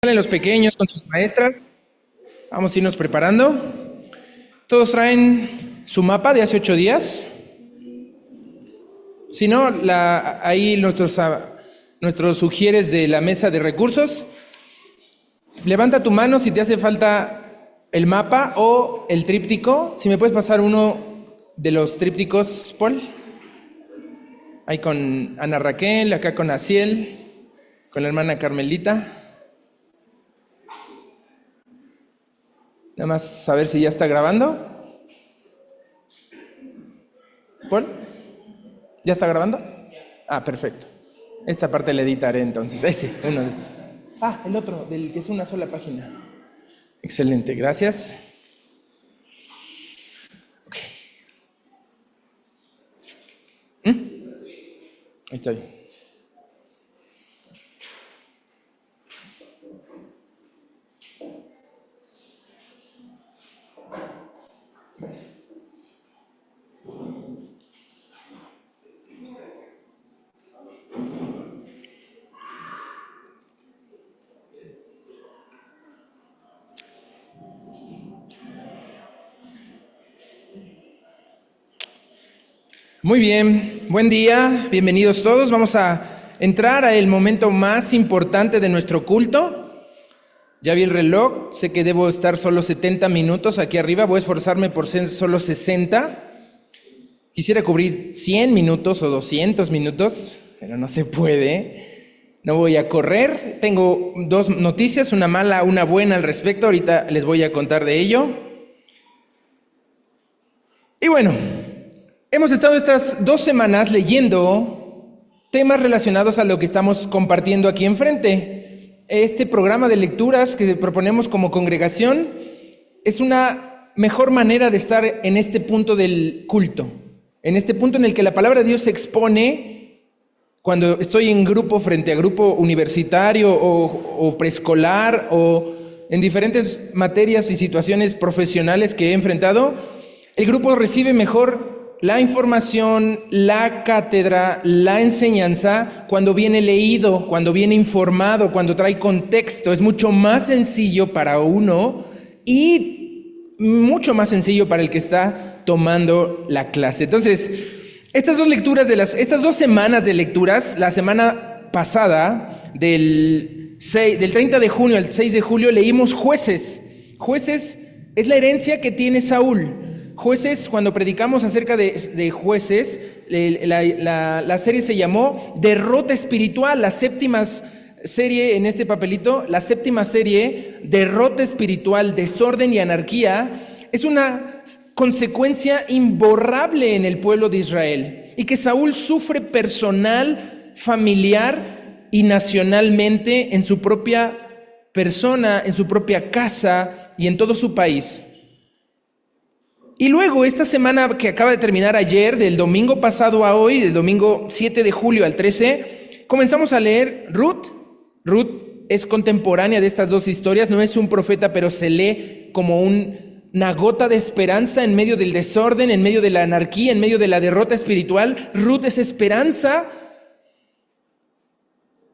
Salen los pequeños con sus maestras. Vamos a irnos preparando. Todos traen su mapa de hace 8 días. Si no, ahí nuestros sugieres de la mesa de recursos. Levanta tu mano si te hace falta el mapa o el tríptico. Si me puedes pasar uno de los trípticos, Paul. Ahí con Ana Raquel, acá con Aciel, con la hermana Carmelita. Nada más saber si ya está grabando. ¿Paul? ¿Ya está grabando? Ah, perfecto. Esta parte la editaré entonces. Ese, uno de esos. Ah, el otro, del que es una sola página. Excelente, gracias. Ok. Ahí estoy. Muy bien, buen día, bienvenidos todos. Vamos a entrar al momento más importante de nuestro culto. Ya vi el reloj, sé que debo estar solo 70 minutos aquí arriba, voy a esforzarme por ser solo 60. Quisiera cubrir 100 minutos o 200 minutos, pero no se puede. No voy a correr. Tengo 2 noticias, una mala, una buena al respecto. Ahorita les voy a contar de ello. Y bueno, hemos estado estas 2 semanas leyendo temas relacionados a lo que estamos compartiendo aquí enfrente. Este programa de lecturas que proponemos como congregación es una mejor manera de estar en este punto del culto, en este punto en el que la palabra de Dios se expone cuando estoy en grupo frente a grupo universitario o preescolar o en diferentes materias y situaciones profesionales que he enfrentado. El grupo recibe mejor la información, la cátedra, la enseñanza, cuando viene leído, cuando viene informado, cuando trae contexto. Es mucho más sencillo para uno y mucho más sencillo para el que está tomando la clase. Entonces, estas 2 semanas de lecturas, la semana pasada, del 30 de junio al 6 de julio, leímos Jueces. Jueces es la herencia que tiene Saúl. Jueces, cuando predicamos acerca de Jueces, la serie se llamó Derrota Espiritual, la séptima serie en este papelito, la séptima serie, Derrota Espiritual, Desorden y Anarquía, es una consecuencia imborrable en el pueblo de Israel y que Saúl sufre personal, familiar y nacionalmente en su propia persona, en su propia casa y en todo su país. Y luego, esta semana que acaba de terminar ayer, del domingo pasado a hoy, del domingo 7 de julio al 13, comenzamos a leer Ruth. Ruth es contemporánea de estas 2 historias, no es un profeta, pero se lee como una gota de esperanza en medio del desorden, en medio de la anarquía, en medio de la derrota espiritual. Ruth es esperanza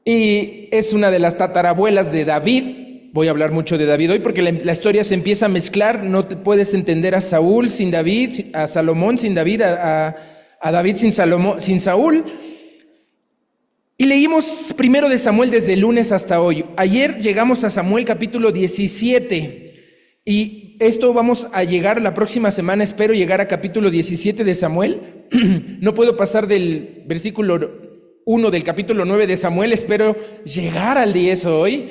y es una de las tatarabuelas de David. Voy a hablar mucho de David hoy porque la historia se empieza a mezclar. No te puedes entender a Saúl sin David, a Salomón sin David, a David sin Saúl. Y leímos primero de Samuel desde el lunes hasta hoy. Ayer llegamos a Samuel capítulo 17 y esto vamos a llegar la próxima semana, espero llegar a capítulo 17 de Samuel. No puedo pasar del versículo 1 del capítulo 9 de Samuel, espero llegar al 10 hoy.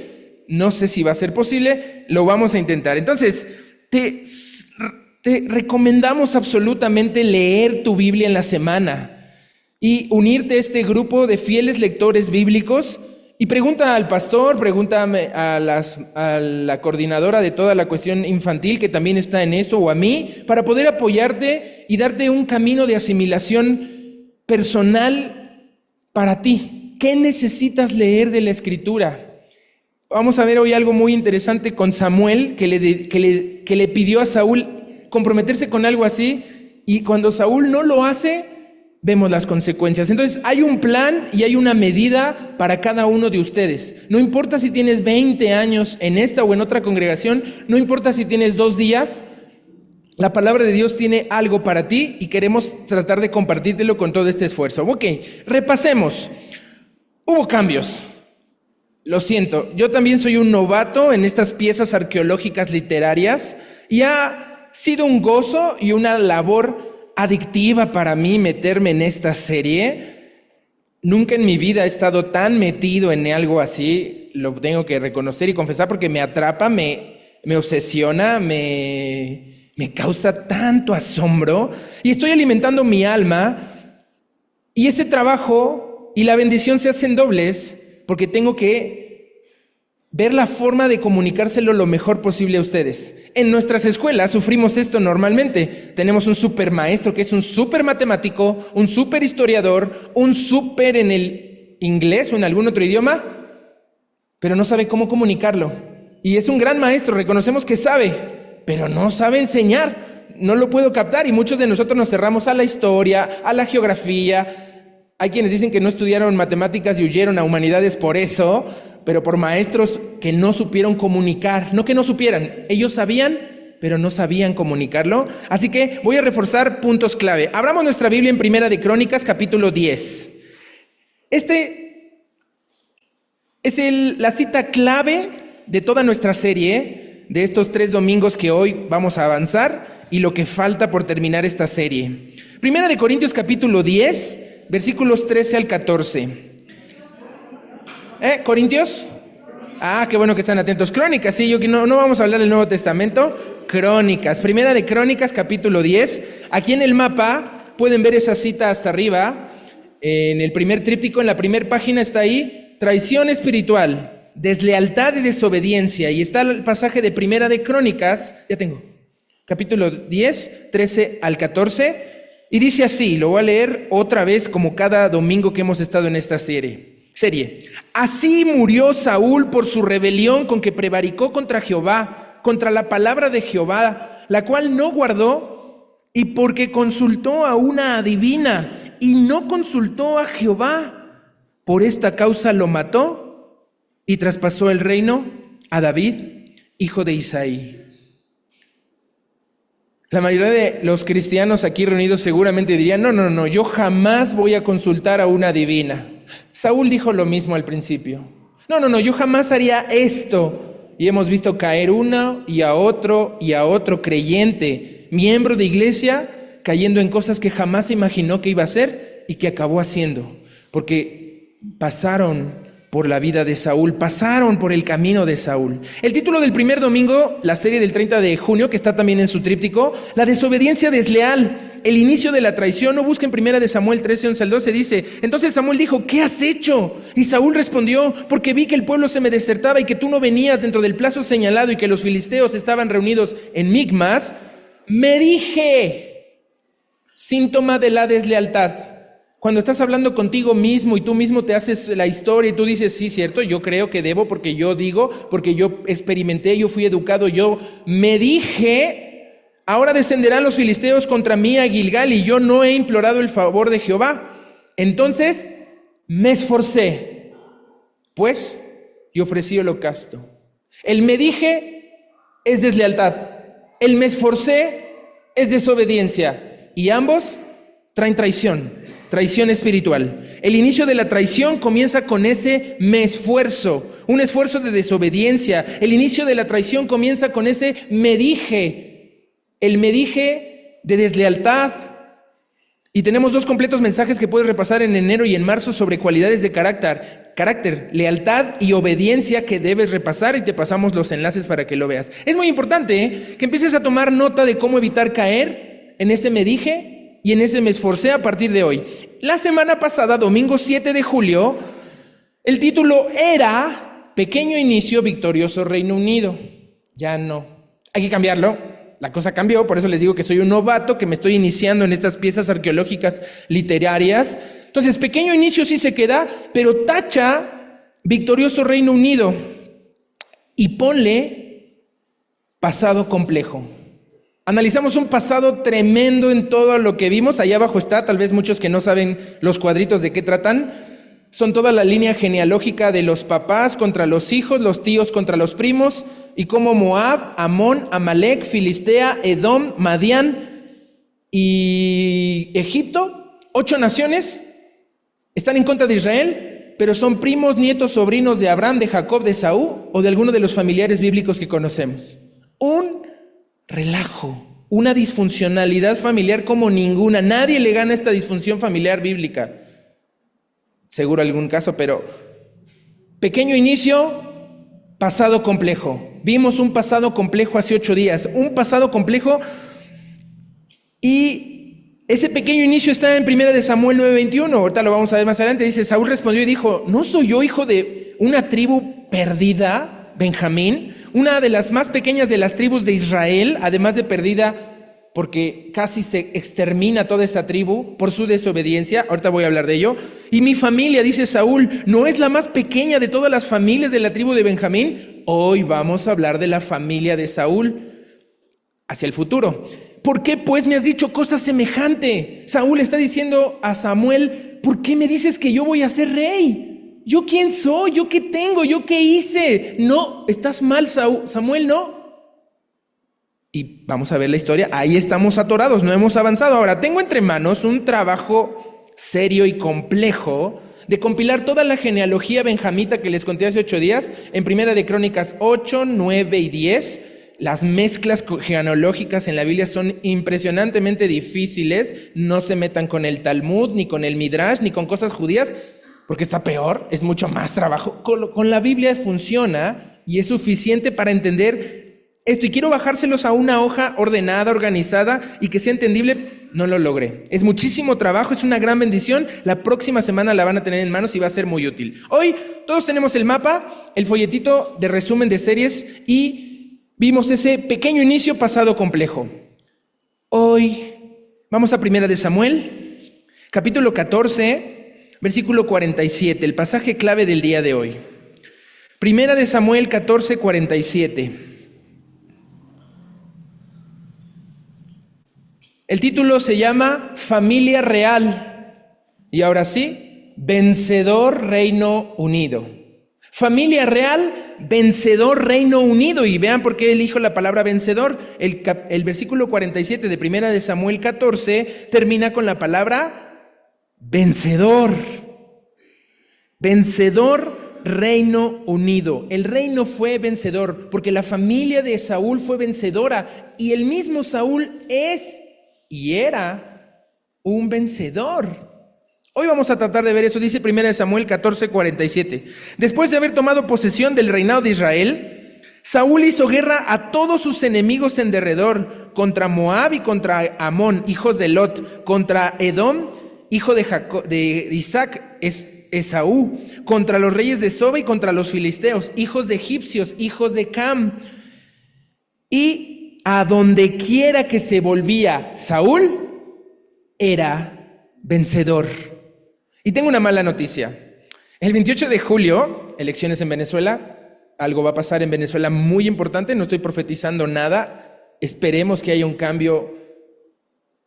No sé si va a ser posible, lo vamos a intentar. Entonces, te recomendamos absolutamente leer tu Biblia en la semana y unirte a este grupo de fieles lectores bíblicos. Y pregunta al pastor, pregúntame a la coordinadora de toda la cuestión infantil que también está en esto, o a mí, para poder apoyarte y darte un camino de asimilación personal para ti. ¿Qué necesitas leer de la Escritura? Vamos a ver hoy algo muy interesante con Samuel, que le pidió a Saúl comprometerse con algo así, y cuando Saúl no lo hace, vemos las consecuencias. Entonces, hay un plan y hay una medida para cada uno de ustedes. No importa si tienes 20 años en esta o en otra congregación, no importa si tienes 2 días, la palabra de Dios tiene algo para ti y queremos tratar de compartírtelo con todo este esfuerzo. Ok, repasemos. Hubo cambios. Lo siento, yo también soy un novato en estas piezas arqueológicas literarias y ha sido un gozo y una labor adictiva para mí meterme en esta serie. Nunca en mi vida he estado tan metido en algo así, lo tengo que reconocer y confesar porque me atrapa, me obsesiona, me causa tanto asombro y estoy alimentando mi alma y ese trabajo y la bendición se hacen dobles porque tengo que ver la forma de comunicárselo lo mejor posible a ustedes. En nuestras escuelas sufrimos esto normalmente. Tenemos un super maestro que es un super matemático, un super historiador, un super en el inglés o en algún otro idioma, pero no sabe cómo comunicarlo. Y es un gran maestro, reconocemos que sabe, pero no sabe enseñar. No lo puedo captar y muchos de nosotros nos cerramos a la historia, a la geografía. Hay quienes dicen que no estudiaron matemáticas y huyeron a humanidades por eso, pero por maestros que no supieron comunicar, no que no supieran, ellos sabían, pero no sabían comunicarlo. Así que voy a reforzar puntos clave. Abramos nuestra Biblia en Primera de Crónicas, capítulo 10. Este es la cita clave de toda nuestra serie, de estos 3 domingos que hoy vamos a avanzar y lo que falta por terminar esta serie. Primera de Corintios, capítulo 10, versículos 13 al 14. ¿Corintios? Qué bueno que están atentos. Crónicas, sí, no vamos a hablar del Nuevo Testamento. Crónicas, Primera de Crónicas, capítulo 10. Aquí en el mapa pueden ver esa cita hasta arriba. En el primer tríptico, en la primera página está ahí, traición espiritual, deslealtad y desobediencia. Y está el pasaje de Primera de Crónicas, capítulo 10, 13 al 14. Y dice así, lo voy a leer otra vez como cada domingo que hemos estado en esta serie. Así murió Saúl por su rebelión con que prevaricó contra Jehová, contra la palabra de Jehová, la cual no guardó, y porque consultó a una adivina y no consultó a Jehová. Por esta causa lo mató y traspasó el reino a David, hijo de Isaí. La mayoría de los cristianos aquí reunidos seguramente dirían, no, yo jamás voy a consultar a una adivina. Saúl dijo lo mismo al principio. No, yo jamás haría esto. Y hemos visto caer uno y a otro creyente, miembro de iglesia, cayendo en cosas que jamás se imaginó que iba a hacer y que acabó haciendo. Porque pasaron por la vida de Saúl, pasaron por el camino de Saúl. El título del primer domingo, la serie del 30 de junio, que está también en su tríptico, la desobediencia desleal, el inicio de la traición. No busquen Primera de Samuel 13, 11 al 12, dice, entonces Samuel dijo, ¿qué has hecho? Y Saúl respondió, porque vi que el pueblo se me desertaba y que tú no venías dentro del plazo señalado y que los filisteos estaban reunidos en Micmas, me dije, síntoma de la deslealtad. Cuando estás hablando contigo mismo y tú mismo te haces la historia y tú dices, sí, cierto, yo creo que debo porque yo digo, porque yo experimenté, yo fui educado, yo me dije, ahora descenderán los filisteos contra mí a Gilgal y yo no he implorado el favor de Jehová. Entonces me esforcé, pues, y ofrecí holocausto. El me dije es deslealtad, el me esforcé es desobediencia y ambos traen traición espiritual. El inicio de la traición comienza con ese me esfuerzo, un esfuerzo de desobediencia. El inicio de la traición comienza con ese me dije, el me dije de deslealtad. Y tenemos 2 completos mensajes que puedes repasar en enero y en marzo sobre cualidades de carácter, lealtad y obediencia que debes repasar y te pasamos los enlaces para que lo veas. Es muy importante que empieces a tomar nota de cómo evitar caer en ese me dije y en ese me esforcé a partir de hoy. La semana pasada, domingo 7 de julio, el título era Pequeño Inicio, Victorioso Reino Unido. Ya no. Hay que cambiarlo. La cosa cambió, por eso les digo que soy un novato, que me estoy iniciando en estas piezas arqueológicas literarias. Entonces, pequeño inicio sí se queda, pero tacha Victorioso Reino Unido y ponle pasado complejo. Analizamos un pasado tremendo en todo lo que vimos. Allá abajo está, tal vez muchos que no saben los cuadritos de qué tratan. Son toda la línea genealógica de los papás contra los hijos, los tíos contra los primos, y cómo Moab, Amón, Amalek, Filistea, Edom, Madián y Egipto, 8 naciones, están en contra de Israel, pero son primos, nietos, sobrinos de Abraham, de Jacob, de Esaú o de alguno de los familiares bíblicos que conocemos. Un relajo, una disfuncionalidad familiar como ninguna. Nadie le gana esta disfunción familiar bíblica. Seguro algún caso, pero pequeño inicio, pasado complejo. Vimos un pasado complejo hace 8 días, un pasado complejo, y ese pequeño inicio está en 1 Samuel 9:21, ahorita lo vamos a ver más adelante. Dice, Saúl respondió y dijo, ¿no soy yo hijo de una tribu perdida, Benjamín? Una de las más pequeñas de las tribus de Israel, además de perdida porque casi se extermina toda esa tribu por su desobediencia. Ahorita voy a hablar de ello. Y mi familia, dice Saúl, ¿no es la más pequeña de todas las familias de la tribu de Benjamín? Hoy vamos a hablar de la familia de Saúl hacia el futuro. ¿Por qué pues me has dicho cosa semejante? Saúl está diciendo a Samuel, ¿por qué me dices que yo voy a ser rey? ¿Yo quién soy? ¿Yo qué tengo? ¿Yo qué hice? No, estás mal, Samuel, no. Y vamos a ver la historia. Ahí estamos atorados, no hemos avanzado. Ahora, tengo entre manos un trabajo serio y complejo de compilar toda la genealogía benjamita que les conté hace 8 días, en Primera de Crónicas 8, 9 y 10. Las mezclas genealógicas en la Biblia son impresionantemente difíciles. No se metan con el Talmud, ni con el Midrash, ni con cosas judías, porque está peor, es mucho más trabajo. Con la Biblia funciona y es suficiente para entender esto, y quiero bajárselos a una hoja ordenada, organizada y que sea entendible. No lo logré. Es muchísimo trabajo, es una gran bendición. La próxima semana la van a tener en manos y va a ser muy útil. Hoy todos tenemos el mapa, el folletito de resumen de series y vimos ese pequeño inicio, pasado complejo. Hoy vamos a 1 de Samuel, capítulo 14, versículo 47, el pasaje clave del día de hoy. 1 de Samuel 14, 47. El título se llama Familia Real. Y ahora sí, Vencedor Reino Unido. Familia Real, Vencedor Reino Unido. Y vean por qué elijo la palabra vencedor. El versículo 47 de 1 de Samuel 14 termina con la palabra vencedor. Vencedor Reino Unido. El reino fue vencedor porque la familia de Saúl fue vencedora. Y el mismo Saúl es y era un vencedor. Hoy vamos a tratar de ver eso. Dice 1 Samuel 14, 47. Después de haber tomado posesión del reinado de Israel, Saúl hizo guerra a todos sus enemigos en derredor, contra Moab y contra Amón, hijos de Lot, contra Edom, hijo de Isaac, Esaú, contra los reyes de Soba y contra los filisteos, hijos de egipcios, hijos de Cam. Y a donde quiera que se volvía Saúl, era vencedor. Y tengo una mala noticia. El 28 de julio, elecciones en Venezuela, algo va a pasar en Venezuela muy importante, no estoy profetizando nada, esperemos que haya un cambio.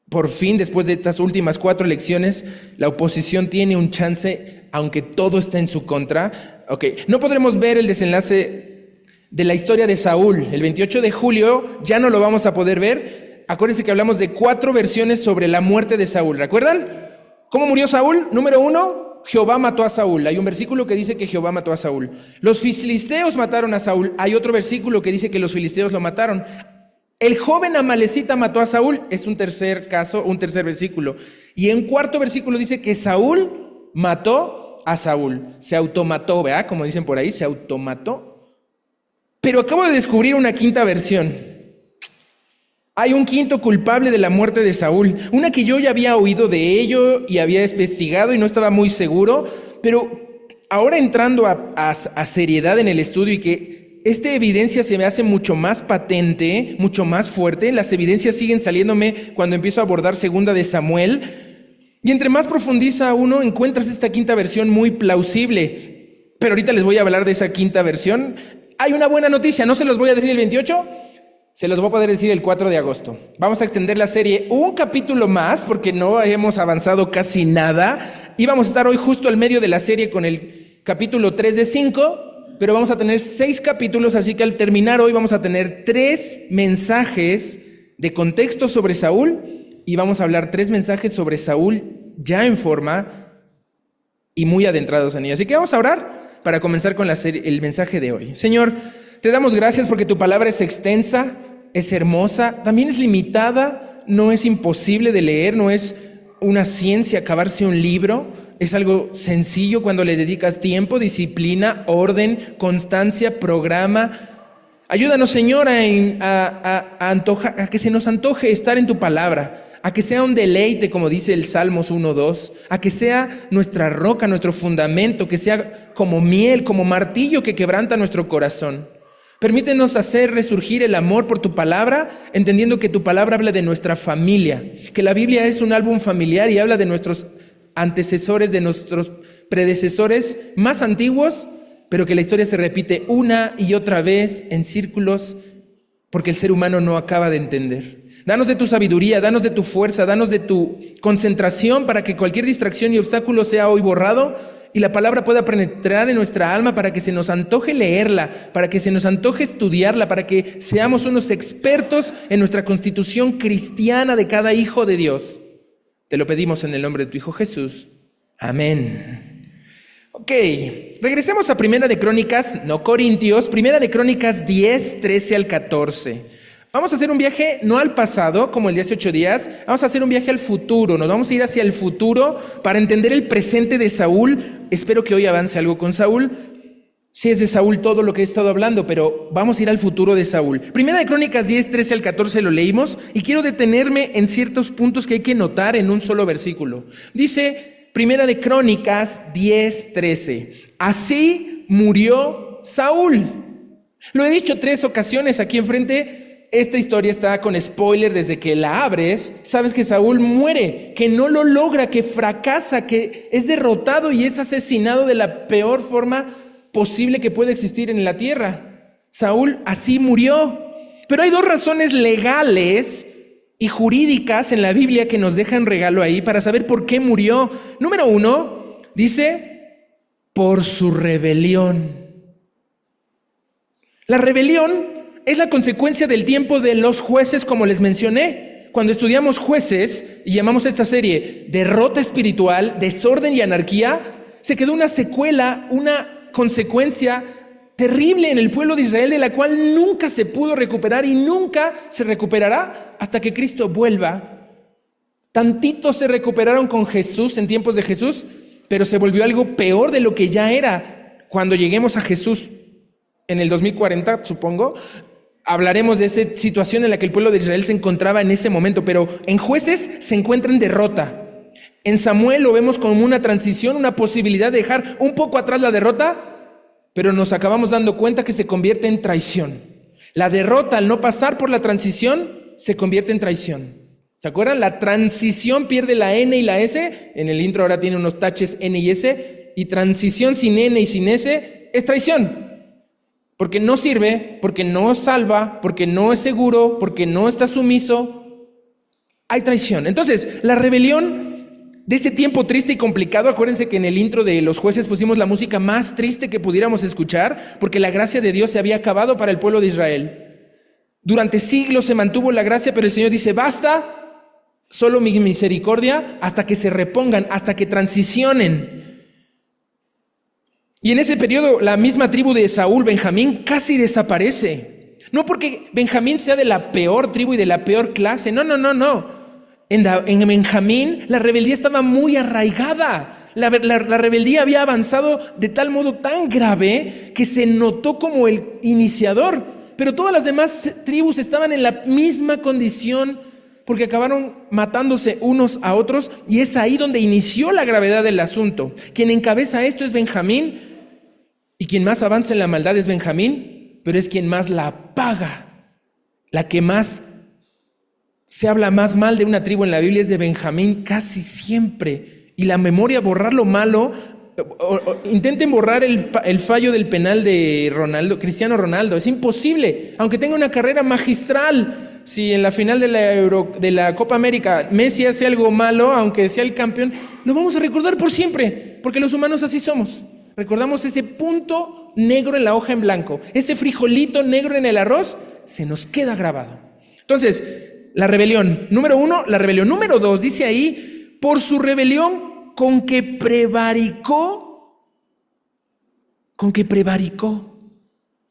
Por fin, después de estas últimas 4 elecciones, la oposición tiene un chance, aunque todo está en su contra. No podremos ver el desenlace de la historia de Saúl. El 28 de julio ya no lo vamos a poder ver. Acuérdense que hablamos de 4 versiones sobre la muerte de Saúl. ¿Recuerdan? ¿Cómo murió Saúl? Número 1, Jehová mató a Saúl. Hay un versículo que dice que Jehová mató a Saúl. Los filisteos mataron a Saúl. Hay otro versículo que dice que los filisteos lo mataron. El joven amalecita mató a Saúl. Es un tercer caso, un tercer versículo. Y en 4 versículo dice que Saúl mató a Saúl. Se automató, ¿verdad? Como dicen por ahí, se automató. Pero acabo de descubrir una 5ª versión. Hay un 5º culpable de la muerte de Saúl. Una que yo ya había oído de ello y había investigado y no estaba muy seguro. Pero ahora entrando a seriedad en el estudio y que esta evidencia se me hace mucho más patente, mucho más fuerte. Las evidencias siguen saliéndome cuando empiezo a abordar 2 de Samuel. Y entre más profundiza uno, encuentras esta 5ª versión muy plausible. Pero ahorita les voy a hablar de esa 5ª versión. Hay una buena noticia, no se los voy a decir el 28. Se los voy a poder decir el 4 de agosto. Vamos a extender la serie un capítulo más porque no hemos avanzado casi nada. Y vamos a estar hoy justo al medio de la serie con el capítulo 3 de 5, pero vamos a tener 6 capítulos, así que al terminar hoy vamos a tener 3 mensajes de contexto sobre Saúl y vamos a hablar 3 mensajes sobre Saúl ya en forma y muy adentrados en ella. Así que vamos a orar para comenzar con el mensaje de hoy. Señor, te damos gracias porque tu palabra es extensa, es hermosa, también es limitada, no es imposible de leer, no es una ciencia acabarse un libro, es algo sencillo cuando le dedicas tiempo, disciplina, orden, constancia, programa. Ayúdanos, Señor, a que se nos antoje estar en tu palabra, a que sea un deleite, como dice el Salmos 1:2, a que sea nuestra roca, nuestro fundamento, que sea como miel, como martillo que quebranta nuestro corazón. Permítenos hacer resurgir el amor por tu palabra, entendiendo que tu palabra habla de nuestra familia, que la Biblia es un álbum familiar y habla de nuestros antecesores, de nuestros predecesores más antiguos, pero que la historia se repite una y otra vez en círculos porque el ser humano no acaba de entender. Danos de tu sabiduría, danos de tu fuerza, danos de tu concentración para que cualquier distracción y obstáculo sea hoy borrado y la palabra pueda penetrar en nuestra alma para que se nos antoje leerla, para que se nos antoje estudiarla, para que seamos unos expertos en nuestra constitución cristiana de cada hijo de Dios. Te lo pedimos en el nombre de tu Hijo Jesús. Amén. Ok, regresemos a Primera de Crónicas, no Corintios, Primera de Crónicas 10, 13 al 14. Vamos a hacer un viaje no al pasado, como el de hace 8 días, vamos a hacer un viaje al futuro, nos vamos a ir hacia el futuro para entender el presente de Saúl. Espero que hoy avance algo con Saúl. Sí es de Saúl todo lo que he estado hablando, pero vamos a ir al futuro de Saúl. Primera de Crónicas 10, 13 al 14 lo leímos y quiero detenerme en ciertos puntos que hay que notar en un solo versículo. Dice Primera de Crónicas 10, 13. Así murió Saúl. Lo he dicho 3 ocasiones aquí enfrente. Esta historia está con spoiler desde que la abres. Sabes que Saúl muere, que no lo logra, que fracasa, que es derrotado y es asesinado de la peor forma posible que puede existir en la tierra. Saúl así murió. Pero hay 2 razones legales y jurídicas en la Biblia que nos dejan regalo ahí para saber por qué murió. Número 1, dice, por su rebelión. La rebelión es la consecuencia del tiempo de los jueces, como les mencioné. Cuando estudiamos Jueces y llamamos esta serie Derrota Espiritual, Desorden y Anarquía, se quedó una secuela, una consecuencia terrible en el pueblo de Israel de la cual nunca se pudo recuperar y nunca se recuperará hasta que Cristo vuelva. Tantito se recuperaron con Jesús en tiempos de Jesús, pero se volvió algo peor de lo que ya era. Cuando lleguemos a Jesús en el 2040, supongo, hablaremos de esa situación en la que el pueblo de Israel se encontraba en ese momento, pero en Jueces se encuentra en derrota. En Samuel lo vemos como una transición, una posibilidad de dejar un poco atrás la derrota, pero nos acabamos dando cuenta que se convierte en traición. La derrota, al no pasar por la transición, se convierte en traición. ¿Se acuerdan? La transición pierde la N y la S. En el intro ahora tiene unos taches N y S. Y transición sin N y sin S es traición. Porque no sirve, porque no salva, porque no es seguro, porque no está sumiso. Hay traición. Entonces, la rebelión de ese tiempo triste y complicado, acuérdense que en el intro de los Jueces pusimos la música más triste que pudiéramos escuchar, porque la gracia de Dios se había acabado para el pueblo de Israel. Durante siglos se mantuvo la gracia, pero el Señor dice, basta, solo mi misericordia, hasta que se repongan, hasta que transicionen. Y en ese periodo la misma tribu de Saúl, Benjamín, casi desaparece. No porque Benjamín sea de la peor tribu y de la peor clase, no. En Benjamín la rebeldía estaba muy arraigada. La rebeldía había avanzado de tal modo tan grave que se notó como el iniciador. Pero todas las demás tribus estaban en la misma condición porque acabaron matándose unos a otros y es ahí donde inició la gravedad del asunto. Quien encabeza esto es Benjamín y quien más avanza en la maldad es Benjamín, pero es quien más la paga. La que más se habla más mal de una tribu en la Biblia es de Benjamín casi siempre. Y la memoria, borrar lo malo, Intenten borrar el fallo del penal de Cristiano Ronaldo. Es imposible, aunque tenga una carrera magistral. Si en la final de la Copa América Messi hace algo malo, aunque sea el campeón, lo vamos a recordar por siempre, porque los humanos así somos. Recordamos ese punto negro en la hoja en blanco, ese frijolito negro en el arroz, se nos queda grabado. Entonces, la rebelión, número 1, la rebelión. Número 2, dice ahí, por su rebelión con que prevaricó. ¿Con que prevaricó?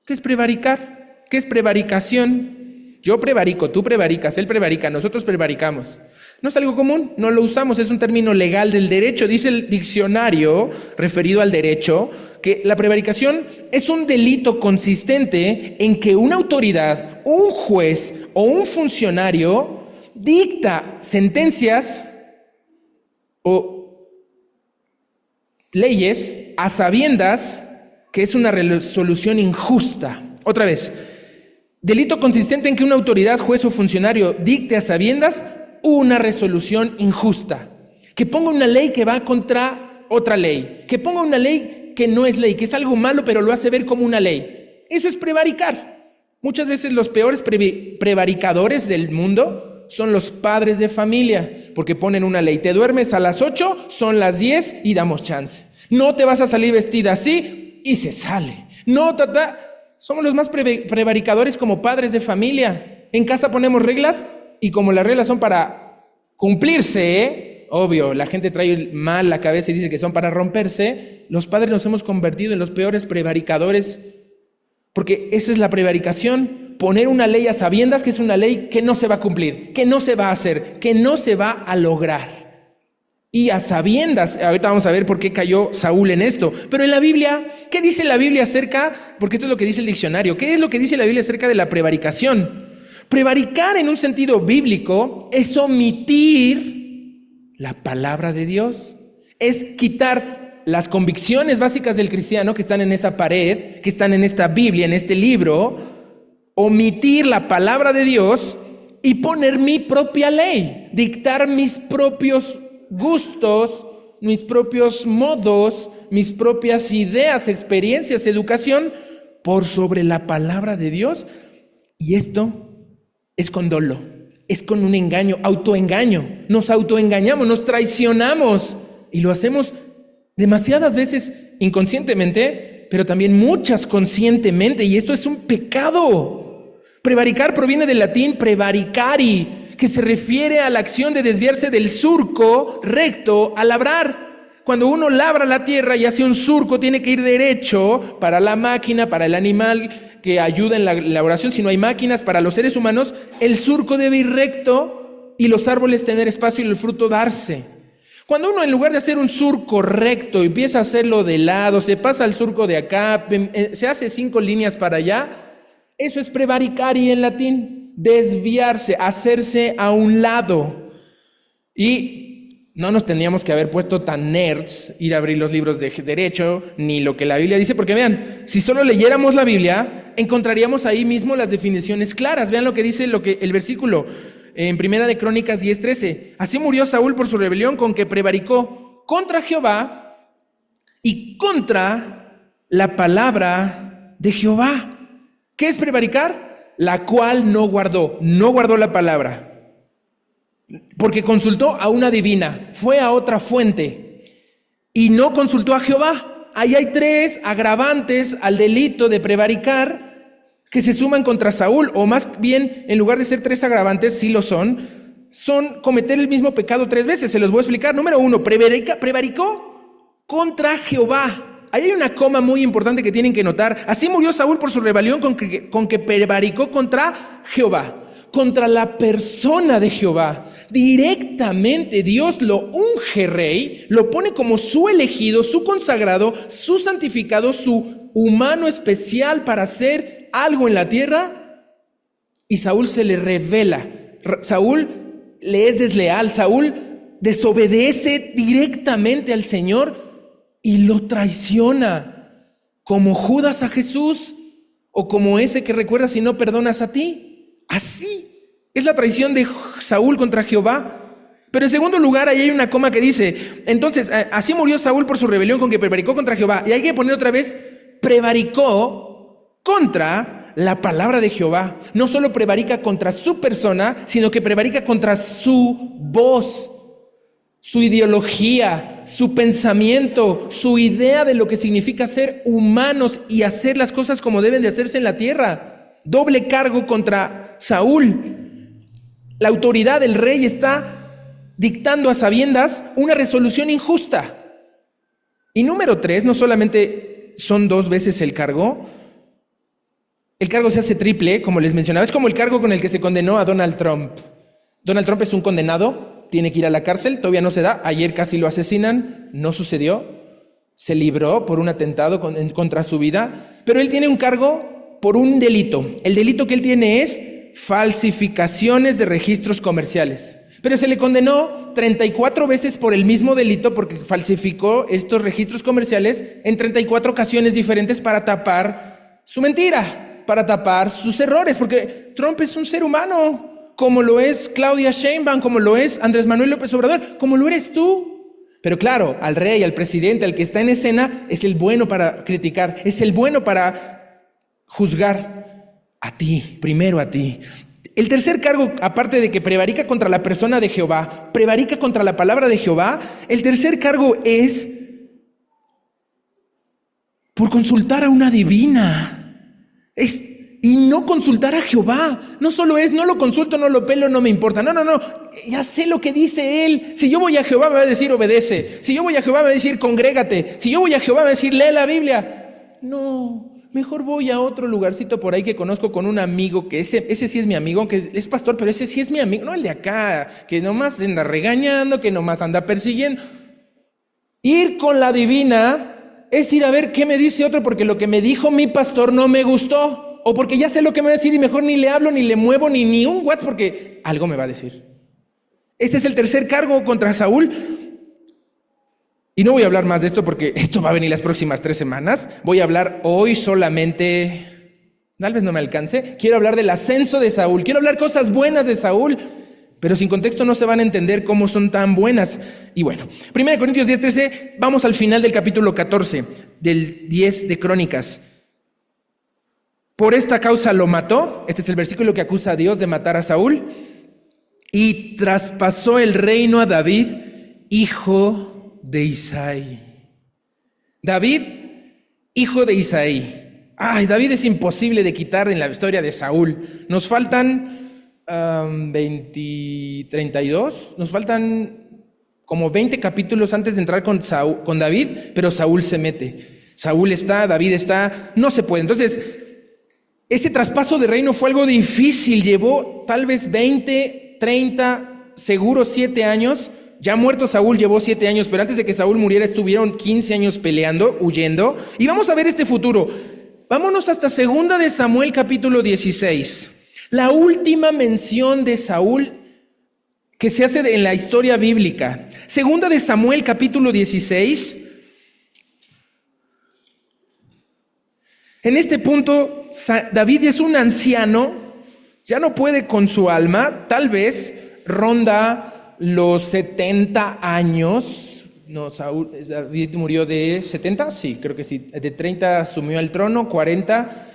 ¿Qué es prevaricar? ¿Qué es prevaricación? Yo prevarico, tú prevaricas, él prevarica, nosotros prevaricamos. No es algo común, no lo usamos, es un término legal del derecho. Dice el diccionario referido al derecho que la prevaricación es un delito consistente en que una autoridad, un juez o un funcionario dicta sentencias o leyes a sabiendas que es una resolución injusta. Otra vez, delito consistente en que una autoridad, juez o funcionario dicte a sabiendas una resolución injusta. Que ponga una ley que va contra otra ley. Que ponga una ley que no es ley, que es algo malo, pero lo hace ver como una ley. Eso es prevaricar. Muchas veces los peores prevaricadores del mundo son los padres de familia, porque ponen una ley. Te duermes a las 8, son las 10 y damos chance. No te vas a salir vestida así y se sale. No, somos los más prevaricadores como padres de familia. En casa ponemos reglas y como las reglas son para cumplirse, obvio, la gente trae mal la cabeza y dice que son para romperse, los padres nos hemos convertido en los peores prevaricadores, porque esa es la prevaricación, poner una ley a sabiendas que es una ley que no se va a cumplir, que no se va a hacer, que no se va a lograr. Y a sabiendas, ahorita vamos a ver por qué cayó Saúl en esto, pero en la Biblia, ¿qué dice la Biblia acerca? Porque esto es lo que dice el diccionario, ¿qué es lo que dice la Biblia acerca de la prevaricación? Prevaricar en un sentido bíblico es omitir la palabra de Dios, es quitar las convicciones básicas del cristiano que están en esa pared, que están en esta Biblia, en este libro, omitir la palabra de Dios y poner mi propia ley, dictar mis propios gustos, mis propios modos, mis propias ideas, experiencias, educación, por sobre la palabra de Dios. Y esto es con dolo, es con un engaño, autoengaño. Nos autoengañamos, nos traicionamos y lo hacemos demasiadas veces inconscientemente, pero también muchas conscientemente, y esto es un pecado. Prevaricar proviene del latín prevaricari, que se refiere a la acción de desviarse del surco recto al labrar. Cuando uno labra la tierra y hace un surco, tiene que ir derecho para la máquina, para el animal que ayuda en la elaboración. Si no hay máquinas, para los seres humanos, el surco debe ir recto y los árboles tener espacio y el fruto darse. Cuando uno, en lugar de hacer un surco recto, empieza a hacerlo de lado, se pasa al surco de acá, se hace 5 líneas para allá, eso es prevaricari en latín, desviarse, hacerse a un lado. Y no nos teníamos que haber puesto tan nerds, ir a abrir los libros de derecho, ni lo que la Biblia dice, porque vean, si solo leyéramos la Biblia, encontraríamos ahí mismo las definiciones claras. Vean lo que dice el versículo en Primera de Crónicas 10:13. Así murió Saúl por su rebelión con que prevaricó contra Jehová y contra la palabra de Jehová. ¿Qué es prevaricar? La cual no guardó la palabra. Porque consultó a una divina, fue a otra fuente y no consultó a Jehová. Ahí hay 3 agravantes al delito de prevaricar que se suman contra Saúl, o más bien, en lugar de ser 3 agravantes, sí lo son cometer el mismo pecado 3 veces. Se los voy a explicar. Número 1, prevaricó contra Jehová. Ahí hay una coma muy importante que tienen que notar. Así murió Saúl por su rebelión con que prevaricó contra Jehová. Contra la persona de Jehová. Directamente Dios lo unge rey, lo pone como su elegido, su consagrado, su santificado, su humano especial para hacer algo en la tierra, y Saúl se le revela. Saúl le es desleal, Saúl desobedece directamente al Señor y lo traiciona, como Judas a Jesús, o como ese que recuerdas si no perdonas a ti. Así es la traición de Saúl contra Jehová. Pero en segundo lugar, ahí hay una coma que dice, entonces, así murió Saúl por su rebelión con que prevaricó contra Jehová. Y hay que poner otra vez, prevaricó contra la palabra de Jehová. No solo prevarica contra su persona, sino que prevarica contra su voz, su ideología, su pensamiento, su idea de lo que significa ser humanos y hacer las cosas como deben de hacerse en la tierra. Doble cargo contra Saúl. La autoridad del rey está dictando a sabiendas una resolución injusta. Y número 3, no solamente son 2 veces el cargo se hace triple, como les mencionaba. Es como el cargo con el que se condenó a Donald Trump. Donald Trump es un condenado, tiene que ir a la cárcel, todavía no se da. Ayer casi lo asesinan, no sucedió. Se libró por un atentado contra su vida. Pero él tiene un cargo por un delito. El delito que él tiene es falsificaciones de registros comerciales. Pero se le condenó 34 veces por el mismo delito porque falsificó estos registros comerciales en 34 ocasiones diferentes para tapar su mentira, para tapar sus errores, porque Trump es un ser humano, como lo es Claudia Sheinbaum, como lo es Andrés Manuel López Obrador, como lo eres tú. Pero claro, al rey, al presidente, al que está en escena, es el bueno para criticar, es el bueno para juzgar a ti, primero a ti. El tercer cargo, aparte de que prevarica contra la persona de Jehová, prevarica contra la palabra de Jehová, el tercer cargo es por consultar a una divina. Y no consultar a Jehová. No solo es, no lo consulto, no lo pelo, no me importa. No. Ya sé lo que dice él. Si yo voy a Jehová me va a decir obedece. Si yo voy a Jehová me va a decir congrégate. Si yo voy a Jehová me va a decir lee la Biblia. No. Mejor voy a otro lugarcito por ahí que conozco con un amigo, que ese sí es mi amigo, que es pastor, pero ese sí es mi amigo, no el de acá, que nomás anda regañando, que nomás anda persiguiendo. Ir con la divina es ir a ver qué me dice otro, porque lo que me dijo mi pastor no me gustó, o porque ya sé lo que me va a decir y mejor ni le hablo, ni le muevo, ni un WhatsApp, porque algo me va a decir. Este es el tercer cargo contra Saúl. Y no voy a hablar más de esto porque esto va a venir las próximas 3 semanas. Voy a hablar hoy solamente, tal vez no me alcance. Quiero hablar del ascenso de Saúl. Quiero hablar cosas buenas de Saúl, pero sin contexto no se van a entender cómo son tan buenas. Y bueno, 1 Corintios 10:13, vamos al final del capítulo 14, del 10 de Crónicas. Por esta causa lo mató. Este es el versículo que acusa a Dios de matar a Saúl. Y traspasó el reino a David, hijo de Isaí. David, hijo de Isaí. David es imposible de quitar en la historia de Saúl. Nos faltan 32, nos faltan como 20 capítulos antes de entrar con David, pero Saúl se mete. Saúl está, David está, no se puede. Entonces, ese traspaso de reino fue algo difícil, llevó tal vez 20, 30, seguro 7 años. Ya muerto Saúl llevó 7 años, pero antes de que Saúl muriera estuvieron 15 años peleando, huyendo. Y vamos a ver este futuro. Vámonos hasta 2 de Samuel capítulo 16. La última mención de Saúl que se hace en la historia bíblica. 2 de Samuel capítulo 16. En este punto, David es un anciano, ya no puede con su alma, tal vez ronda los 70 años. No, David murió de 70, sí, creo que sí. De 30 asumió el trono, 40.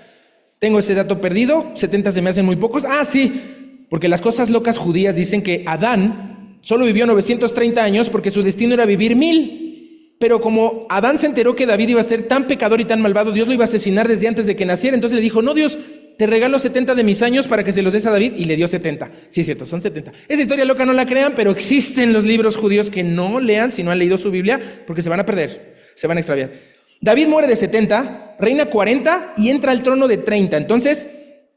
Tengo ese dato perdido, 70 se me hacen muy pocos. Sí, porque las cosas locas judías dicen que Adán solo vivió 930 años porque su destino era vivir 1000. Pero como Adán se enteró que David iba a ser tan pecador y tan malvado, Dios lo iba a asesinar desde antes de que naciera. Entonces le dijo, no, Dios, te regalo 70 de mis años para que se los des a David, y le dio 70. Sí, es cierto, son 70. Esa historia loca no la crean, pero existen los libros judíos que no lean si no han leído su Biblia, porque se van a perder, se van a extraviar. David muere de 70, reina 40 y entra al trono de 30. Entonces,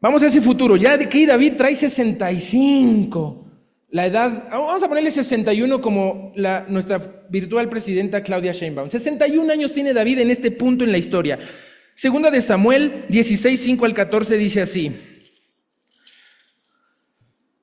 vamos a ese futuro. Ya de que David trae 65. La edad, vamos a ponerle 61 como nuestra virtual presidenta Claudia Sheinbaum. 61 años tiene David en este punto en la historia. 2 de Samuel 16, 5 al 14 dice así.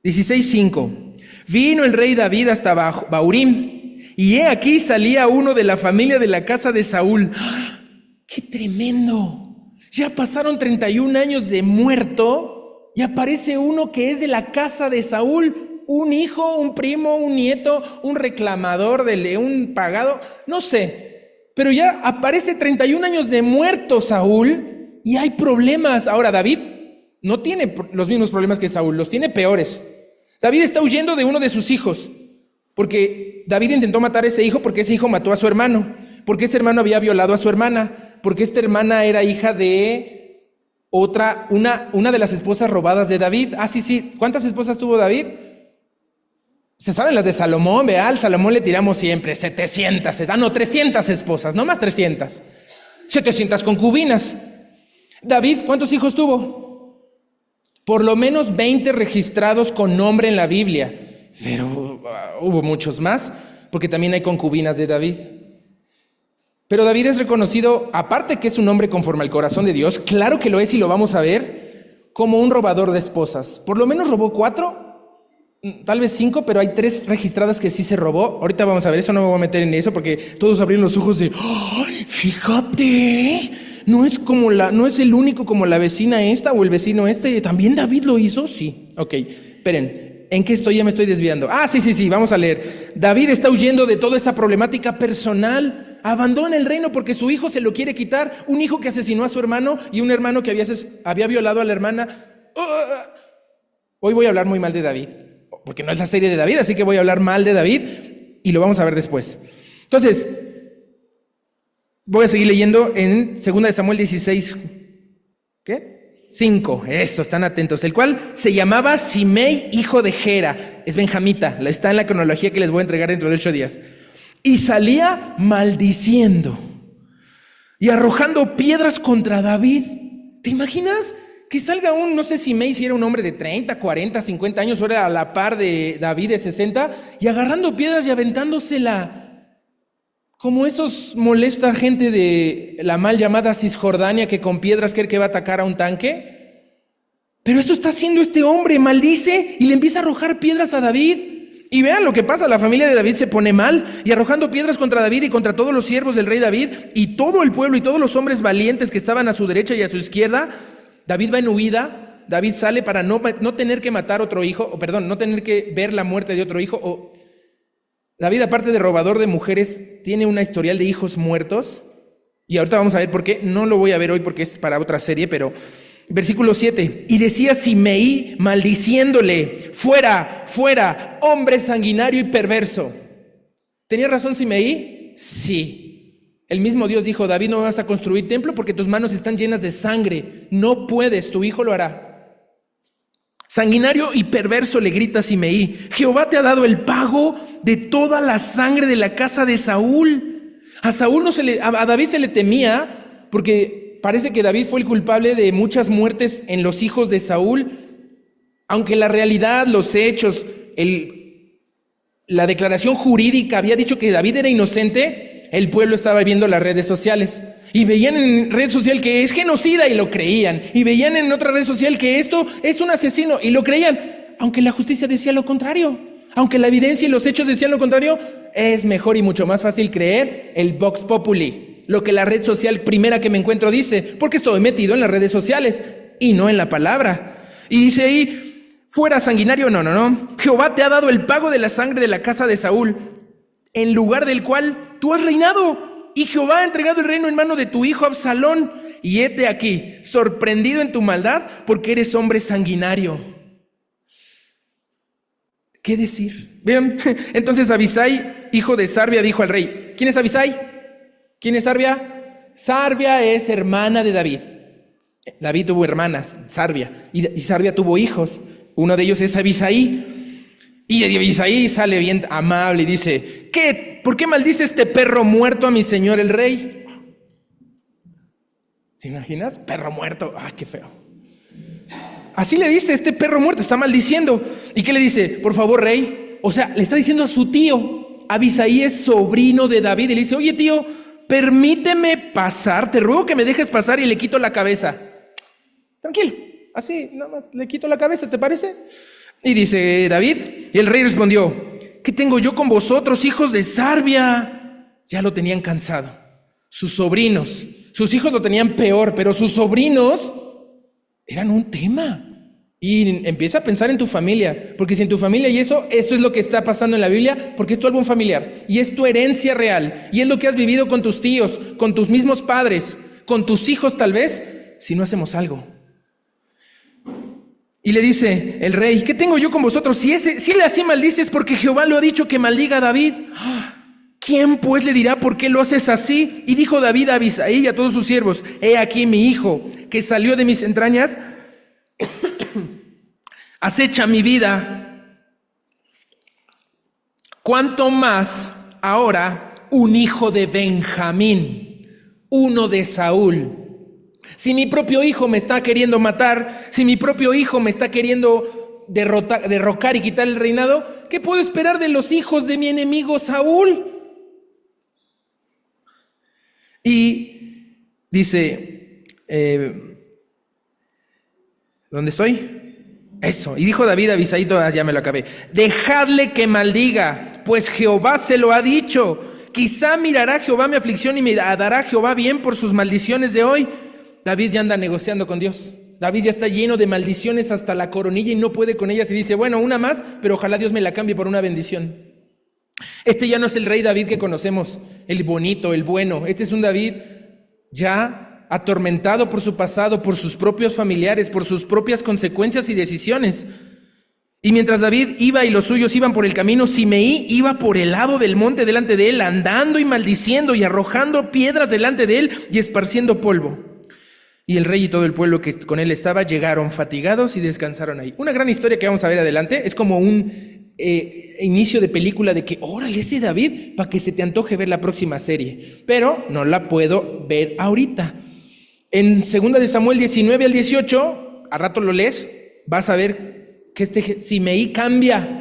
16:5. Vino el rey David hasta Bahurim, y he aquí salía uno de la familia de la casa de Saúl. ¡Ah! ¡Qué tremendo! Ya pasaron 31 años de muerto y aparece uno que es de la casa de Saúl. un hijo, un primo, un nieto, un reclamador de un pagado, no sé. Pero ya aparece 31 años de muerto Saúl y hay problemas. Ahora, David no tiene los mismos problemas que Saúl, los tiene peores. David está huyendo de uno de sus hijos, porque David intentó matar a ese hijo porque ese hijo mató a su hermano, porque ese hermano había violado a su hermana, porque esta hermana era hija de una de las esposas robadas de David. Ah, sí. ¿Cuántas esposas tuvo David? Se saben las de Salomón, al Salomón le tiramos siempre 300 esposas, no más 300. 700 concubinas. David, ¿cuántos hijos tuvo? Por lo menos 20 registrados con nombre en la Biblia, pero hubo muchos más, porque también hay concubinas de David. Pero David es reconocido, aparte que es un hombre conforme al corazón de Dios, claro que lo es y lo vamos a ver, como un robador de esposas. Por lo menos robó 4, tal vez 5, pero hay 3 registradas que sí se robó. Ahorita vamos a ver, eso no me voy a meter en eso, porque todos abrieron los ojos de, ¡ay, fíjate! No es el único como la vecina esta o el vecino este. ¿También David lo hizo? Sí. Ok, esperen. ¿En qué estoy? Ya me estoy desviando. Ah, sí, vamos a leer. David está huyendo de toda esa problemática personal. Abandona el reino porque su hijo se lo quiere quitar. Un hijo que asesinó a su hermano y un hermano que había violado a la hermana. Hoy voy a hablar muy mal de David, porque no es la serie de David, así que voy a hablar mal de David y lo vamos a ver después. Entonces, voy a seguir leyendo en 2 de Samuel 16, ¿qué? 5, eso, están atentos. El cual se llamaba Simei, hijo de Gera. Es benjamita, está en la cronología que les voy a entregar dentro de 8 días. Y salía maldiciendo y arrojando piedras contra David. ¿Te imaginas que salga no sé, Simei si era un hombre de 30, 40, 50 años, o era a la par de David de 60, y agarrando piedras y aventándosela? Como esos molesta gente de la mal llamada Cisjordania que con piedras cree que va a atacar a un tanque. Pero esto está haciendo este hombre, maldice y le empieza a arrojar piedras a David. Y vean lo que pasa, la familia de David se pone mal y arrojando piedras contra David y contra todos los siervos del rey David y todo el pueblo y todos los hombres valientes que estaban a su derecha y a su izquierda. David va en huida, David sale para no tener que matar otro hijo, no tener que ver la muerte de otro hijo. David, aparte de robador de mujeres, tiene una historial de hijos muertos. Y ahorita vamos a ver por qué. No lo voy a ver hoy porque es para otra serie, pero versículo 7. Y decía Simei maldiciéndole, fuera, fuera, hombre sanguinario y perverso. ¿Tenía razón Simei? Sí. El mismo Dios dijo, David, no vas a construir templo porque tus manos están llenas de sangre. No puedes, tu hijo lo hará. Sanguinario y perverso, le grita Simei, Jehová te ha dado el pago de toda la sangre de la casa de Saúl. A David se le temía porque parece que David fue el culpable de muchas muertes en los hijos de Saúl, aunque la realidad, los hechos, la declaración jurídica había dicho que David era inocente. El pueblo estaba viendo las redes sociales y veían en red social que es genocida y lo creían, y veían en otra red social que esto es un asesino y lo creían, aunque la justicia decía lo contrario, aunque la evidencia y los hechos decían lo contrario. Es mejor y mucho más fácil creer el Vox Populi, lo que la red social primera que me encuentro dice, porque estoy metido en las redes sociales y no en la palabra. Y dice ahí, fuera sanguinario, no, Jehová te ha dado el pago de la sangre de la casa de Saúl, en lugar del cual tú has reinado. Y Jehová ha entregado el reino en mano de tu hijo Absalón. Y hete aquí, sorprendido en tu maldad, porque eres hombre sanguinario. ¿Qué decir? Vean, entonces Abisai, hijo de Sarbia, dijo al rey. ¿Quién es Abisai? ¿Quién es Sarbia? Sarbia es hermana de David. David tuvo hermanas, Sarbia, y Sarbia tuvo hijos. Uno de ellos es Abisai. Y Abisai sale bien amable y dice, ¿por qué maldice este perro muerto a mi señor el rey? ¿Te imaginas? Perro muerto. ¡Ay, qué feo! Así le dice, este perro muerto está maldiciendo. ¿Y qué le dice? Por favor, rey. O sea, le está diciendo a su tío. Abisai es sobrino de David. Y le dice, oye, tío, permíteme pasar. Te ruego que me dejes pasar y le quito la cabeza. Tranquilo. Así, nada más le quito la cabeza, ¿te parece? Y dice David, y el rey respondió, ¿qué tengo yo con vosotros, hijos de Sarbia? Ya lo tenían cansado. Sus hijos lo tenían peor, pero sus sobrinos eran un tema. Y empieza a pensar en tu familia, porque si en tu familia y eso es lo que está pasando en la Biblia, porque es tu álbum familiar y es tu herencia real y es lo que has vivido con tus tíos, con tus mismos padres, con tus hijos tal vez, si no hacemos algo. Y le dice el rey, ¿qué tengo yo con vosotros? Si le así maldices porque Jehová lo ha dicho que maldiga a David, ¿quién pues le dirá por qué lo haces así? Y dijo David a Abisai y a todos sus siervos, he aquí mi hijo que salió de mis entrañas, acecha mi vida. ¿Cuánto más ahora un hijo de Benjamín, uno de Saúl? Si mi propio hijo me está queriendo matar, si mi propio hijo me está queriendo derrocar y quitar el reinado, ¿qué puedo esperar de los hijos de mi enemigo Saúl? Y dice, ¿dónde estoy? Eso. Y dijo David a Abisai, ya me lo acabé, dejadle que maldiga, pues Jehová se lo ha dicho. Quizá mirará Jehová mi aflicción y me dará Jehová bien por sus maldiciones de hoy. David ya anda negociando con Dios. David ya está lleno de maldiciones hasta la coronilla y no puede con ellas y dice, bueno, una más, pero ojalá Dios me la cambie por una bendición. Este ya no es el rey David que conocemos, el bonito, el bueno. Este es un David ya atormentado por su pasado, por sus propios familiares, por sus propias consecuencias y decisiones. Y mientras David iba y los suyos iban por el camino, Simeí iba por el lado del monte delante de él, andando y maldiciendo y arrojando piedras delante de él y esparciendo polvo. Y el rey y todo el pueblo que con él estaba llegaron fatigados y descansaron ahí. Una gran historia que vamos a ver adelante. Es como un inicio de película de que, órale, ese David, para que se te antoje ver la próxima serie. Pero no la puedo ver ahorita. En 2 de Samuel 19 al 18, a rato lo lees, vas a ver que Simeí cambia,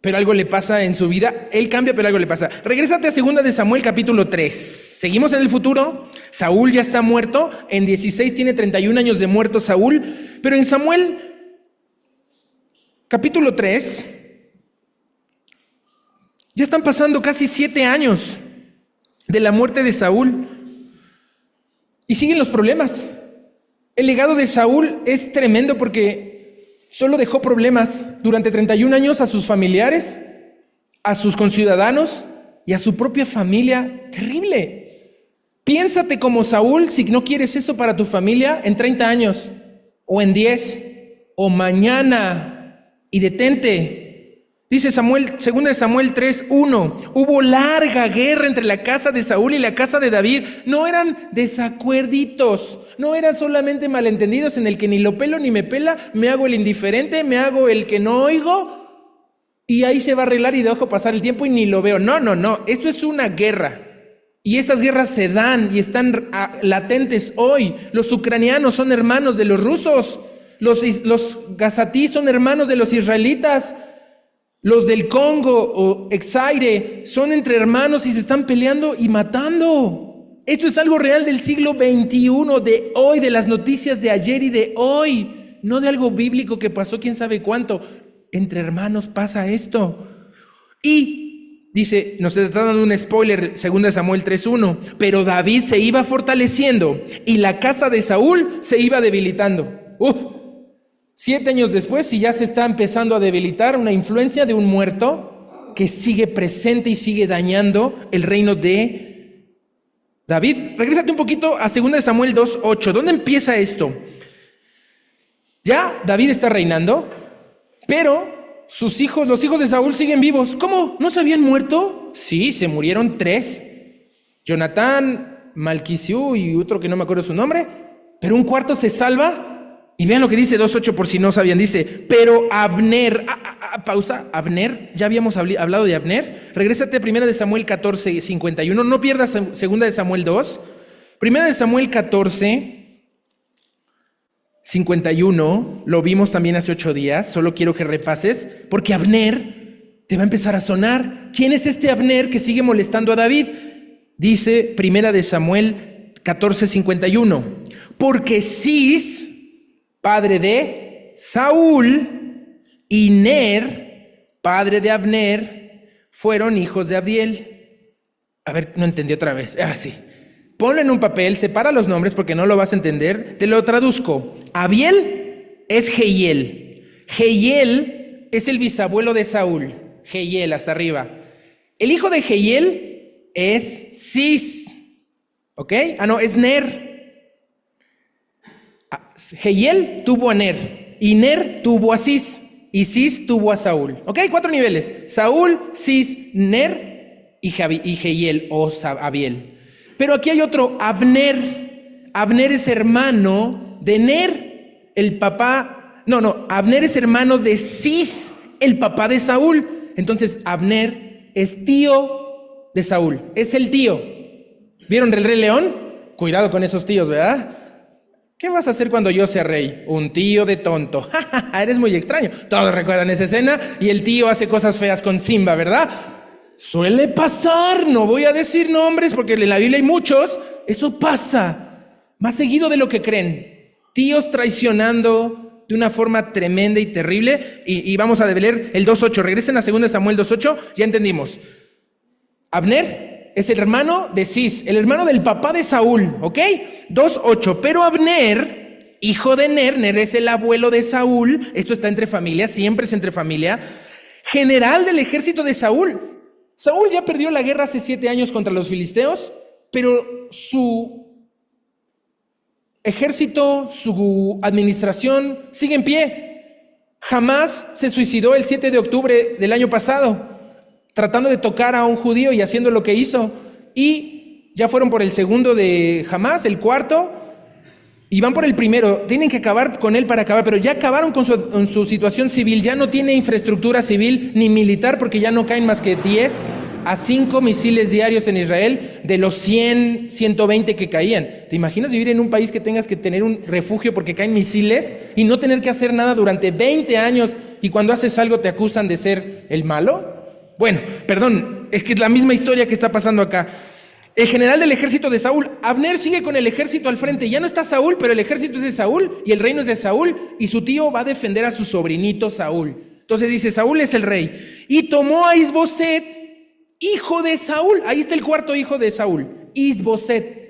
pero algo le pasa en su vida. Él cambia, pero algo le pasa. Regrésate a 2 de Samuel capítulo 3. Seguimos en el futuro. Saúl ya está muerto. En 16 tiene 31 años de muerto Saúl. Pero en Samuel capítulo 3 ya están pasando casi 7 años de la muerte de Saúl. Y siguen los problemas. El legado de Saúl es tremendo porque solo dejó problemas durante 31 años a sus familiares, a sus conciudadanos y a su propia familia. Terrible. Piénsate como Saúl si no quieres eso para tu familia en 30 años o en 10 o mañana y detente. Dice 2 de Samuel 3:1, hubo larga guerra entre la casa de Saúl y la casa de David. No eran desacuerditos, no eran solamente malentendidos en el que ni lo pelo ni me pela, me hago el indiferente, me hago el que no oigo y ahí se va a arreglar y dejo pasar el tiempo y ni lo veo. No, esto es una guerra. Y esas guerras se dan y están latentes hoy. Los ucranianos son hermanos de los rusos, los gazatí son hermanos de los israelitas. Los del Congo o Exaire son entre hermanos y se están peleando y matando. Esto es algo real del siglo XXI, de hoy, de las noticias de ayer y de hoy. No de algo bíblico que pasó quién sabe cuánto. Entre hermanos pasa esto. Y dice, nos está dando un spoiler, 2 Samuel 3:1, pero David se iba fortaleciendo y la casa de Saúl se iba debilitando. 7 años después, y ya se está empezando a debilitar una influencia de un muerto que sigue presente y sigue dañando el reino de David. Regrésate un poquito a 2 de Samuel 2:8. ¿Dónde empieza esto? Ya David está reinando, pero sus hijos, los hijos de Saúl siguen vivos. ¿Cómo? ¿No se habían muerto? Sí, se murieron 3. Jonatán, Malquisiú y otro que no me acuerdo su nombre, pero un cuarto se salva. Y vean lo que dice 2:8 por si no sabían. Dice, pero Abner, pausa, Abner, ya habíamos hablado de Abner. Regrésate a 1 de Samuel 14:51, no pierdas 2 de Samuel 2. 1 de Samuel 14:51, lo vimos también hace 8 días, solo quiero que repases, porque Abner te va a empezar a sonar. ¿Quién es este Abner que sigue molestando a David? Dice 1 de Samuel 14:51, porque Cis, padre de Saúl, y Ner, padre de Abner, fueron hijos de Abdiel. A ver, no entendí otra vez. Sí. Ponlo en un papel, separa los nombres porque no lo vas a entender. Te lo traduzco. Abiel es Jehiel. Jehiel es el bisabuelo de Saúl. Jehiel, hasta arriba. El hijo de Jehiel es Cis. ¿Ok? Es Ner. Jehiel tuvo a Ner. Y Ner tuvo a Cis. Y Cis tuvo a Saúl. ¿Ok? 4 niveles. Saúl, Cis, Ner y Jehiel o Abiel. Pero aquí hay otro, Abner. Abner es hermano de Ner, el papá. Abner es hermano de Cis, el papá de Saúl. Entonces, Abner es tío de Saúl. Es el tío. ¿Vieron el Rey León? Cuidado con esos tíos, ¿verdad? ¿Qué vas a hacer cuando yo sea rey? Un tío de tonto. Eres muy extraño. Todos recuerdan esa escena y el tío hace cosas feas con Simba, ¿verdad? Suele pasar, no voy a decir nombres porque en la Biblia hay muchos. Eso pasa más seguido de lo que creen. Tíos traicionando de una forma tremenda y terrible. Y vamos a leer el 2.8. Regresen a 2 Samuel 2.8. Ya entendimos. Abner es el hermano de Cis, el hermano del papá de Saúl, ¿ok? 2.8. Pero Abner, hijo de Ner es el abuelo de Saúl. Esto está entre familia, siempre es entre familia. General del ejército de Saúl. Saúl ya perdió la guerra hace 7 años contra los filisteos, pero su ejército, su administración sigue en pie. Jamás se suicidó el 7 de octubre del año pasado, tratando de tocar a un judío y haciendo lo que hizo. Y ya fueron por el segundo de Hamás, el cuarto, y van por el primero. Tienen que acabar con él para acabar, pero ya acabaron con su situación civil. Ya no tiene infraestructura civil ni militar porque ya no caen más que 10 a 5 misiles diarios en Israel de los 100, 120 que caían. ¿Te imaginas vivir en un país que tengas que tener un refugio porque caen misiles y no tener que hacer nada durante 20 años y cuando haces algo te acusan de ser el malo? Bueno, perdón, es que es la misma historia que está pasando acá. El general del ejército de Saúl, Abner, sigue con el ejército al frente. Ya no está Saúl, pero el ejército es de Saúl y el reino es de Saúl y su tío va a defender a su sobrinito Saúl. Entonces dice, Saúl es el rey. Y tomó a Isboset, hijo de Saúl. Ahí está el cuarto hijo de Saúl, Isboset.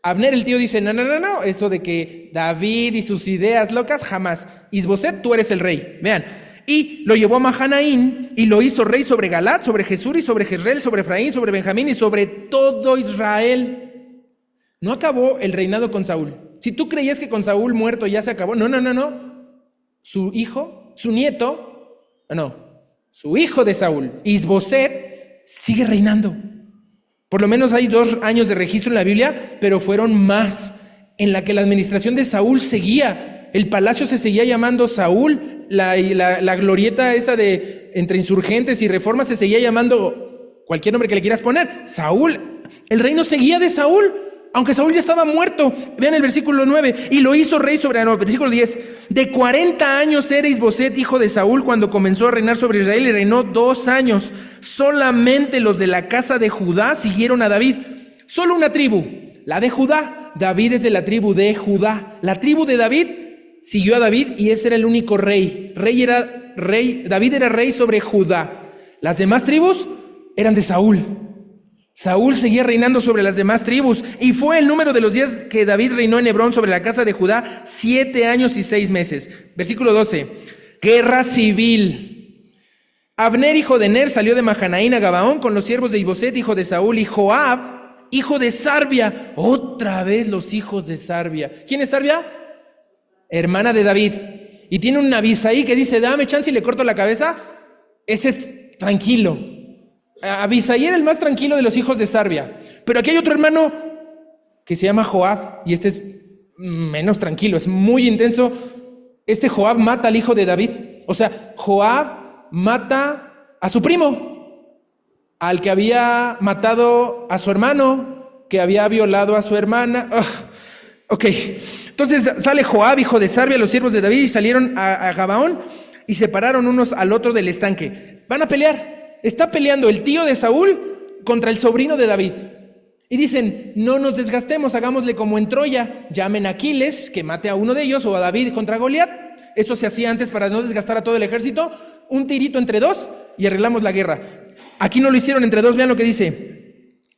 Abner, el tío, dice, no, eso de que David y sus ideas locas, jamás. Isboset, tú eres el rey. Vean. Y lo llevó a Mahanaín y lo hizo rey sobre Galat, sobre Jesur y sobre Jezreel, sobre Efraín, sobre Benjamín y sobre todo Israel. No acabó el reinado con Saúl. Si tú creías que con Saúl muerto ya se acabó, no. Su hijo, su nieto, su hijo de Saúl, Isboset, sigue reinando. Por lo menos hay 2 años de registro en la Biblia, pero fueron más, en la que la administración de Saúl seguía. El palacio se seguía llamando Saúl, la glorieta esa de entre insurgentes y reformas se seguía llamando cualquier nombre que le quieras poner, Saúl. El reino seguía de Saúl, aunque Saúl ya estaba muerto. Vean el versículo 9, y lo hizo rey sobre, versículo 10, de 40 años era Isboset, hijo de Saúl, cuando comenzó a reinar sobre Israel, y reinó 2 años. Solamente los de la casa de Judá siguieron a David. Solo una tribu, la de Judá. David es de la tribu de Judá. La tribu de David siguió a David y ese era el único rey. David era rey sobre Judá. Las demás tribus eran de Saúl. Saúl seguía reinando sobre las demás tribus y fue el número de los días que David reinó en Hebrón sobre la casa de Judá 7 años y 6 meses. Versículo 12. Guerra civil. Abner, hijo de Ner, salió de Mahanaín a Gabaón con los siervos de Isboset, hijo de Saúl, y Joab, hijo de Sarbia. Otra vez los hijos de Sarbia. ¿Quién es Sarbia? Hermana de David, y tiene un Abisai que dice, dame chance y le corto la cabeza. Ese es tranquilo. Abisai era el más tranquilo de los hijos de Sarbia, pero aquí hay otro hermano que se llama Joab, y este es menos tranquilo, es muy intenso. Este Joab mata al hijo de David. O sea, Joab mata a su primo, al que había matado a su hermano, que había violado a su hermana. Ok, entonces sale Joab, hijo de Sarbia, los siervos de David, y salieron a Gabaón y se pararon unos al otro del estanque. Van a pelear. Está peleando el tío de Saúl contra el sobrino de David. Y dicen, no nos desgastemos, hagámosle como en Troya. Llamen a Aquiles, que mate a uno de ellos, o a David contra Goliat. Esto se hacía antes para no desgastar a todo el ejército. Un tirito entre 2 y arreglamos la guerra. Aquí no lo hicieron entre 2, vean lo que dice.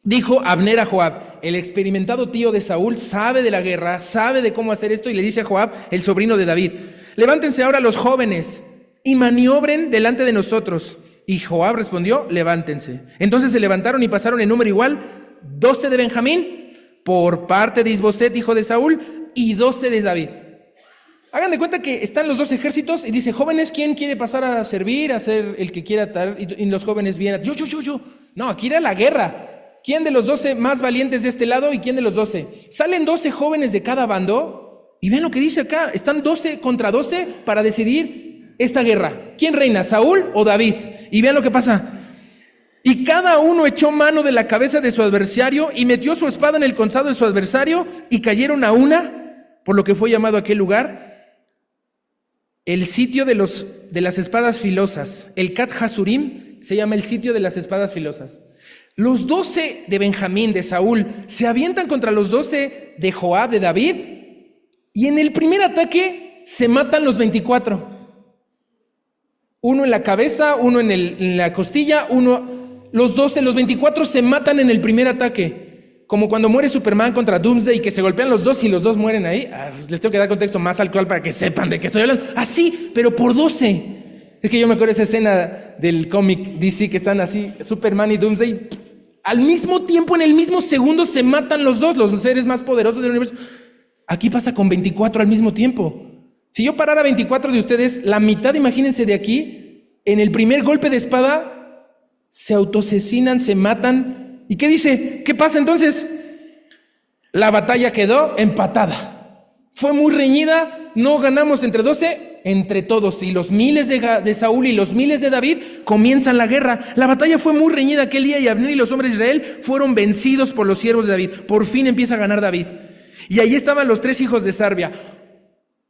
Dijo Abner a Joab, el experimentado tío de Saúl sabe de la guerra, sabe de cómo hacer esto, y le dice a Joab, el sobrino de David, levántense ahora los jóvenes y maniobren delante de nosotros. Y Joab respondió, levántense. Entonces se levantaron y pasaron en número igual 12 de Benjamín por parte de Isboset, hijo de Saúl, y 12 de David. Hagan de cuenta que están los dos ejércitos y dice, jóvenes, ¿quién quiere pasar a servir, a ser el que quiera estar? Y los jóvenes vienen, yo. No, aquí era la guerra. ¿Quién de los 12 más valientes de este lado y quién de los 12? Salen 12 jóvenes de cada bando y ven lo que dice acá. Están 12 contra 12 para decidir esta guerra. ¿Quién reina, Saúl o David? Y vean lo que pasa. Y cada uno echó mano de la cabeza de su adversario y metió su espada en el costado de su adversario y cayeron a una, por lo que fue llamado aquel lugar el sitio de las espadas filosas. El Cat Hasurim se llama el sitio de las espadas filosas. Los 12 de Benjamín, de Saúl, se avientan contra los 12 de Joab, de David, y en el primer ataque se matan los 24. Uno en la cabeza, uno en la costilla, los 12, los 24 se matan en el primer ataque. Como cuando muere Superman contra Doomsday, que se golpean los dos y los dos mueren ahí. Les tengo que dar contexto más actual para que sepan de qué estoy hablando. Así, pero por 12. Es que yo me acuerdo de esa escena del cómic DC que están así, Superman y Doomsday. Al mismo tiempo, en el mismo segundo, se matan los dos, los seres más poderosos del universo. Aquí pasa con 24 al mismo tiempo. Si yo parara 24 de ustedes, la mitad, imagínense de aquí, en el primer golpe de espada, se autoasesinan, se matan. ¿Y qué dice? ¿Qué pasa entonces? La batalla quedó empatada. Fue muy reñida, no ganamos entre 12, entre todos. Y los miles de Saúl y los miles de David comienzan la guerra. La batalla fue muy reñida aquel día y Abner y los hombres de Israel fueron vencidos por los siervos de David. Por fin empieza a ganar David. Y ahí estaban los 3 hijos de Sarbia.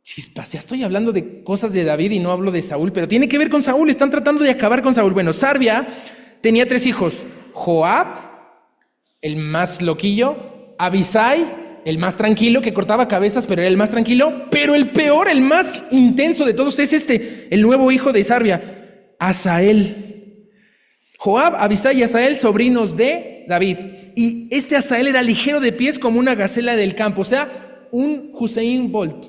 Chispas, ya estoy hablando de cosas de David y no hablo de Saúl, pero tiene que ver con Saúl. Están tratando de acabar con Saúl. Bueno, Sarbia tenía 3 hijos. Joab, el más loquillo, Abisai, el más tranquilo, que cortaba cabezas, pero era el más tranquilo, pero el peor, el más intenso de todos es el nuevo hijo de Sarbia, Asael. Joab, Abisai y Asael, sobrinos de David. Y Asael era ligero de pies como una gacela del campo, o sea, un Usain Bolt.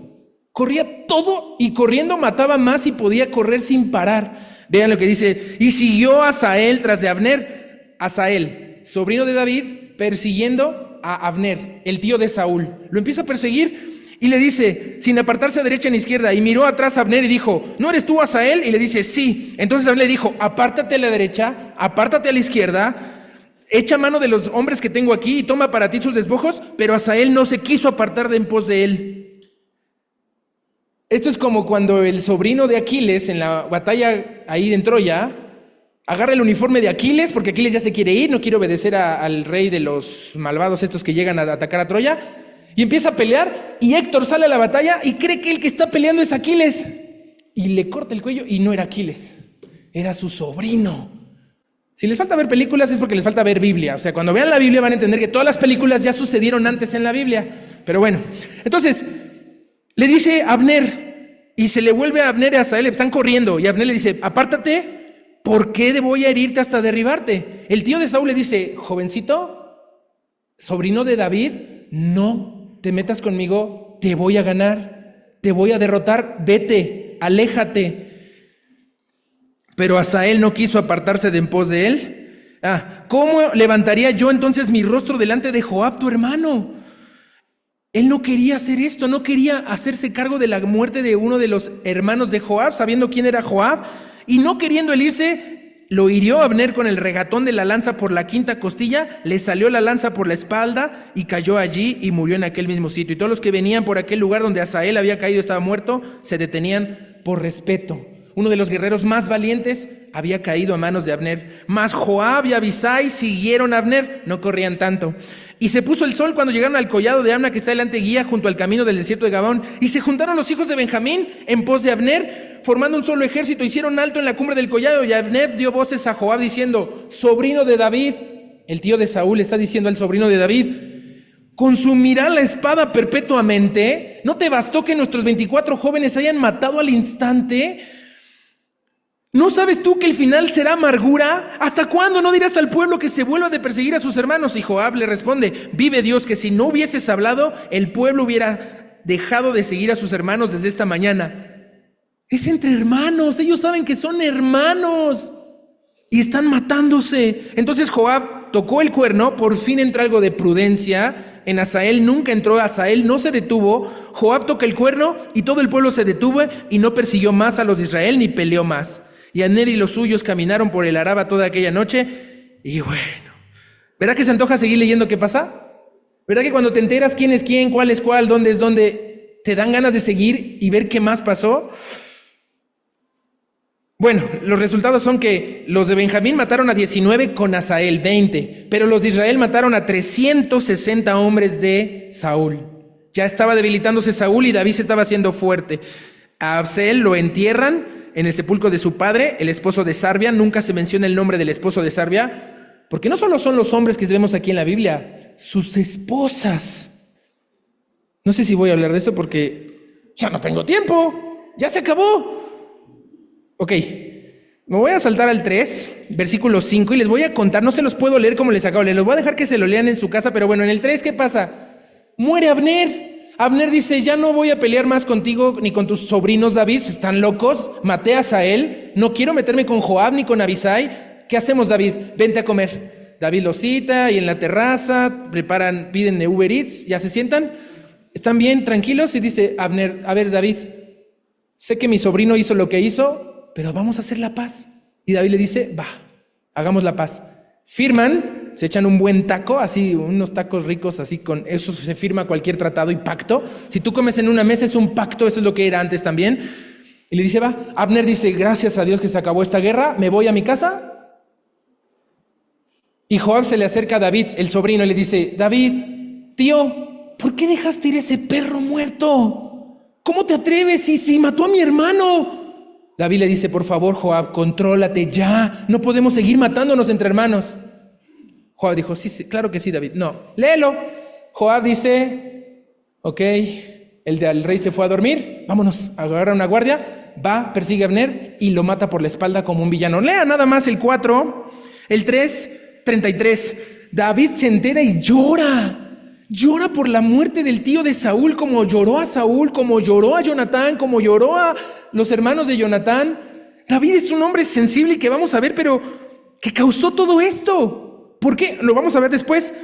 Corría todo y corriendo mataba más y podía correr sin parar. Vean lo que dice, y siguió Asael tras de Abner, Asael, sobrino de David, persiguiendo a Abner, el tío de Saúl. Lo empieza a perseguir y le dice, sin apartarse a derecha ni izquierda, y miró atrás a Abner y dijo, ¿no eres tú Asael? Y le dice, sí. Entonces Abner le dijo, apártate a la derecha, apártate a la izquierda, echa mano de los hombres que tengo aquí y toma para ti sus despojos. Pero Asael no se quiso apartar de en pos de él. Esto es como cuando el sobrino de Aquiles en la batalla ahí en Troya agarra el uniforme de Aquiles, porque Aquiles ya se quiere ir, no quiere obedecer al rey de los malvados estos que llegan a atacar a Troya, y empieza a pelear, y Héctor sale a la batalla y cree que el que está peleando es Aquiles, y le corta el cuello, y no era Aquiles, era su sobrino. Si les falta ver películas es porque les falta ver Biblia. O sea, cuando vean la Biblia van a entender que todas las películas ya sucedieron antes en la Biblia. Pero bueno, entonces le dice Abner, y se le vuelve a Abner y a Asael, están corriendo, y Abner le dice, apártate, ¿por qué voy a herirte hasta derribarte? El tío de Saúl le dice, jovencito, sobrino de David, no te metas conmigo, te voy a ganar, te voy a derrotar, vete, aléjate. Pero Asael no quiso apartarse de en pos de él. ¿Cómo levantaría yo entonces mi rostro delante de Joab, tu hermano? Él no quería hacer esto, no quería hacerse cargo de la muerte de uno de los hermanos de Joab, sabiendo quién era Joab. Y no queriendo él irse, lo hirió Abner con el regatón de la lanza por la quinta costilla, le salió la lanza por la espalda y cayó allí y murió en aquel mismo sitio. Y todos los que venían por aquel lugar donde Asael había caído, estaba muerto, se detenían por respeto. Uno de los guerreros más valientes había caído a manos de Abner. Mas Joab y Abisai siguieron a Abner, no corrían tanto. Y se puso el sol cuando llegaron al collado de Amna, que está delante guía, junto al camino del desierto de Gabaón. Y se juntaron los hijos de Benjamín en pos de Abner, formando un solo ejército. Hicieron alto en la cumbre del collado, y Abner dio voces a Joab diciendo, sobrino de David. El tío de Saúl está diciendo al sobrino de David, ¿consumirá la espada perpetuamente? ¿No te bastó que nuestros 24 jóvenes hayan matado al instante? ¿No sabes tú que el final será amargura? ¿Hasta cuándo no dirás al pueblo que se vuelva de perseguir a sus hermanos? Y Joab le responde, vive Dios, que si no hubieses hablado, el pueblo hubiera dejado de seguir a sus hermanos desde esta mañana. Es entre hermanos, ellos saben que son hermanos y están matándose. Entonces Joab tocó el cuerno, por fin entra algo de prudencia. En Asael nunca entró, Asael no se detuvo. Joab toca el cuerno y todo el pueblo se detuvo y no persiguió más a los de Israel ni peleó más. Y Abner y los suyos caminaron por el Araba toda aquella noche. Y bueno, ¿verdad que se antoja seguir leyendo qué pasa? ¿Verdad que cuando te enteras quién es quién, cuál es cuál, dónde es dónde, te dan ganas de seguir y ver qué más pasó? Bueno, los resultados son que los de Benjamín mataron a 19 con Asael, 20, pero los de Israel mataron a 360 hombres de Saúl. Ya estaba debilitándose Saúl y David se estaba haciendo fuerte. A Abseel lo entierran en el sepulcro de su padre, el esposo de Sarbia. Nunca se menciona el nombre del esposo de Sarbia, porque no solo son los hombres que vemos aquí en la Biblia, sus esposas. No sé si voy a hablar de eso porque ya no tengo tiempo, ya se acabó. Ok, me voy a saltar al 3, versículo 5, y les voy a contar, no se los puedo leer como les acabo de leer, les voy a dejar que se lo lean en su casa, pero bueno, en el 3, ¿qué pasa? Muere Abner. Abner dice, ya no voy a pelear más contigo ni con tus sobrinos David, están locos, maté a Asael, no quiero meterme con Joab ni con Abisai. ¿Qué hacemos, David? Vente a comer. David los cita y en la terraza preparan, piden Uber Eats, ya se sientan, están bien tranquilos y dice Abner, a ver David, sé que mi sobrino hizo lo que hizo, pero vamos a hacer la paz. Y David le dice, va, hagamos la paz. Firman, se echan un buen taco, así, unos tacos ricos, así, con eso se firma cualquier tratado y pacto. Si tú comes en una mesa es un pacto, eso es lo que era antes también. Y le dice, va, Abner dice, gracias a Dios que se acabó esta guerra, me voy a mi casa. Y Joab se le acerca a David, el sobrino, y le dice, David, tío, ¿por qué dejaste ir ese perro muerto? ¿Cómo te atreves si mató a mi hermano? David le dice, por favor, Joab, contrólate ya, no podemos seguir matándonos entre hermanos. Joab dijo, sí, claro que sí, David. No, léelo. Joab dice, ok, el rey se fue a dormir, vámonos, agarra una guardia, va, persigue a Abner y lo mata por la espalda como un villano. Lea nada más el 4, el 3, 33. David se entera y llora. Llora por la muerte del tío de Saúl, como lloró a Saúl, como lloró a Jonatán, como lloró a los hermanos de Jonatán. David es un hombre sensible y que vamos a ver, pero que causó todo esto. ¿Por qué? Lo vamos a ver después.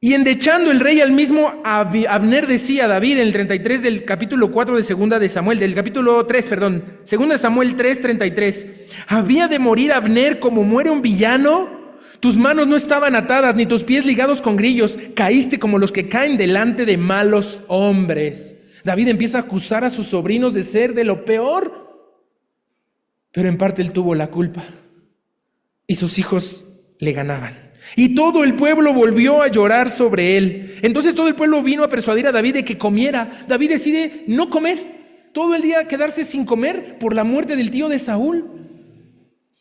Y endechando el rey al mismo Abner decía a David en el 33 del capítulo 4 de segunda de Samuel, del capítulo 3, perdón, segunda de Samuel 3, 33. ¿Había de morir Abner como muere un villano? Tus manos no estaban atadas, ni tus pies ligados con grillos. Caíste como los que caen delante de malos hombres. David empieza a acusar a sus sobrinos de ser de lo peor. Pero en parte él tuvo la culpa. Y sus hijos le ganaban. Y todo el pueblo volvió a llorar sobre él. Entonces todo el pueblo vino a persuadir a David de que comiera. David decide no comer. Todo el día quedarse sin comer por la muerte del tío de Saúl.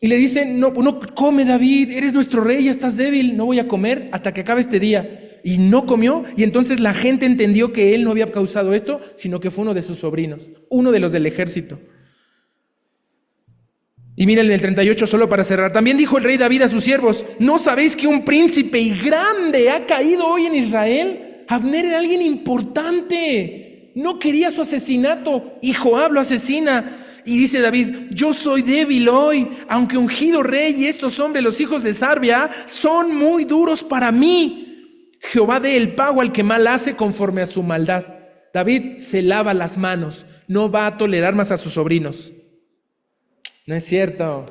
Y le dice, no come David, eres nuestro rey, ya estás débil, no voy a comer hasta que acabe este día. Y no comió, y entonces la gente entendió que él no había causado esto, sino que fue uno de sus sobrinos, uno de los del ejército. Y miren el 38 solo para cerrar. También dijo el rey David a sus siervos, ¿no sabéis que un príncipe y grande ha caído hoy en Israel? Abner era alguien importante, no quería su asesinato, y Joab lo asesina. Y dice David, yo soy débil hoy, aunque ungido rey y estos hombres, los hijos de Sarbia, son muy duros para mí. Jehová dé el pago al que mal hace conforme a su maldad. David se lava las manos, no va a tolerar más a sus sobrinos. No es cierto.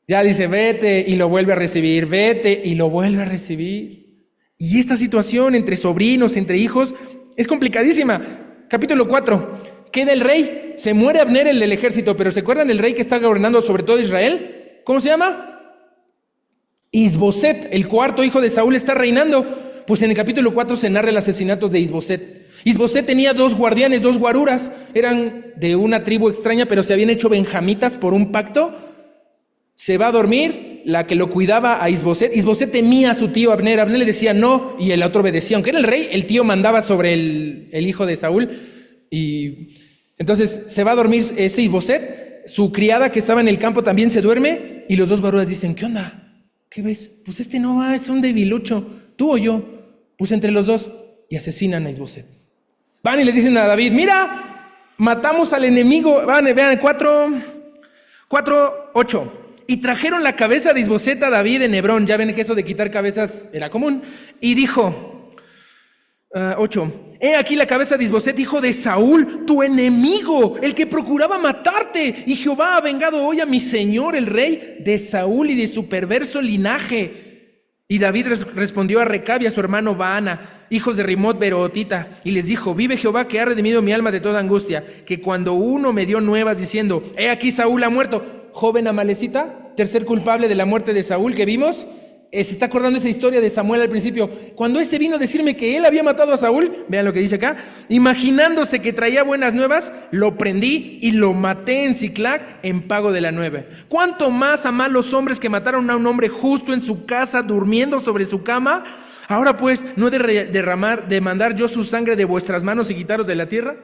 Ya dice, vete y lo vuelve a recibir, vete y lo vuelve a recibir. Y esta situación entre sobrinos, entre hijos, es complicadísima. Capítulo 4. Queda el rey, se muere Abner el del ejército, pero ¿se acuerdan del rey que está gobernando sobre todo Israel? ¿Cómo se llama? Isboset, el cuarto hijo de Saúl, está reinando. Pues en el capítulo 4 se narra el asesinato de Isboset. Isboset tenía 2 guardianes, 2 guaruras, eran de una tribu extraña, pero se habían hecho benjamitas por un pacto. Se va a dormir, la que lo cuidaba a Isboset. Isboset temía a su tío Abner, Abner le decía no, y el otro obedecía. Aunque era el rey, el tío mandaba sobre el hijo de Saúl. Y entonces se va a dormir ese Isboset, su criada que estaba en el campo también se duerme, y los 2 guaruras dicen, ¿qué onda? ¿Qué ves? Pues este no va, es un debilucho, tú o yo. Pues entre los 2, y asesinan a Isboset. Van y le dicen a David, mira, Matamos al enemigo. Vean, 4:8. Y trajeron la cabeza de Isboset a David en Hebrón. Ya ven que eso de quitar cabezas era común. Y dijo, 8. He aquí la cabeza de Isboset, hijo de Saúl, tu enemigo, el que procuraba matarte. Y Jehová ha vengado hoy a mi señor, el rey, de Saúl y de su perverso linaje. Y David respondió a Recab y a su hermano Baana, hijos de Rimot Beerotita, y les dijo, vive Jehová que ha redimido mi alma de toda angustia, que cuando uno me dio nuevas diciendo, he aquí Saúl ha muerto, joven amalecita, tercer culpable de la muerte de Saúl que vimos, se está acordando esa historia de Samuel al principio, cuando ese vino a decirme que él había matado a Saúl, vean lo que dice acá, imaginándose que traía buenas nuevas, lo prendí y lo maté en Siclag en pago de la nueva. ¿Cuánto más a malos hombres que mataron a un hombre justo en su casa, durmiendo sobre su cama? Ahora pues, ¿no he de demandar yo su sangre de vuestras manos y quitaros de la tierra?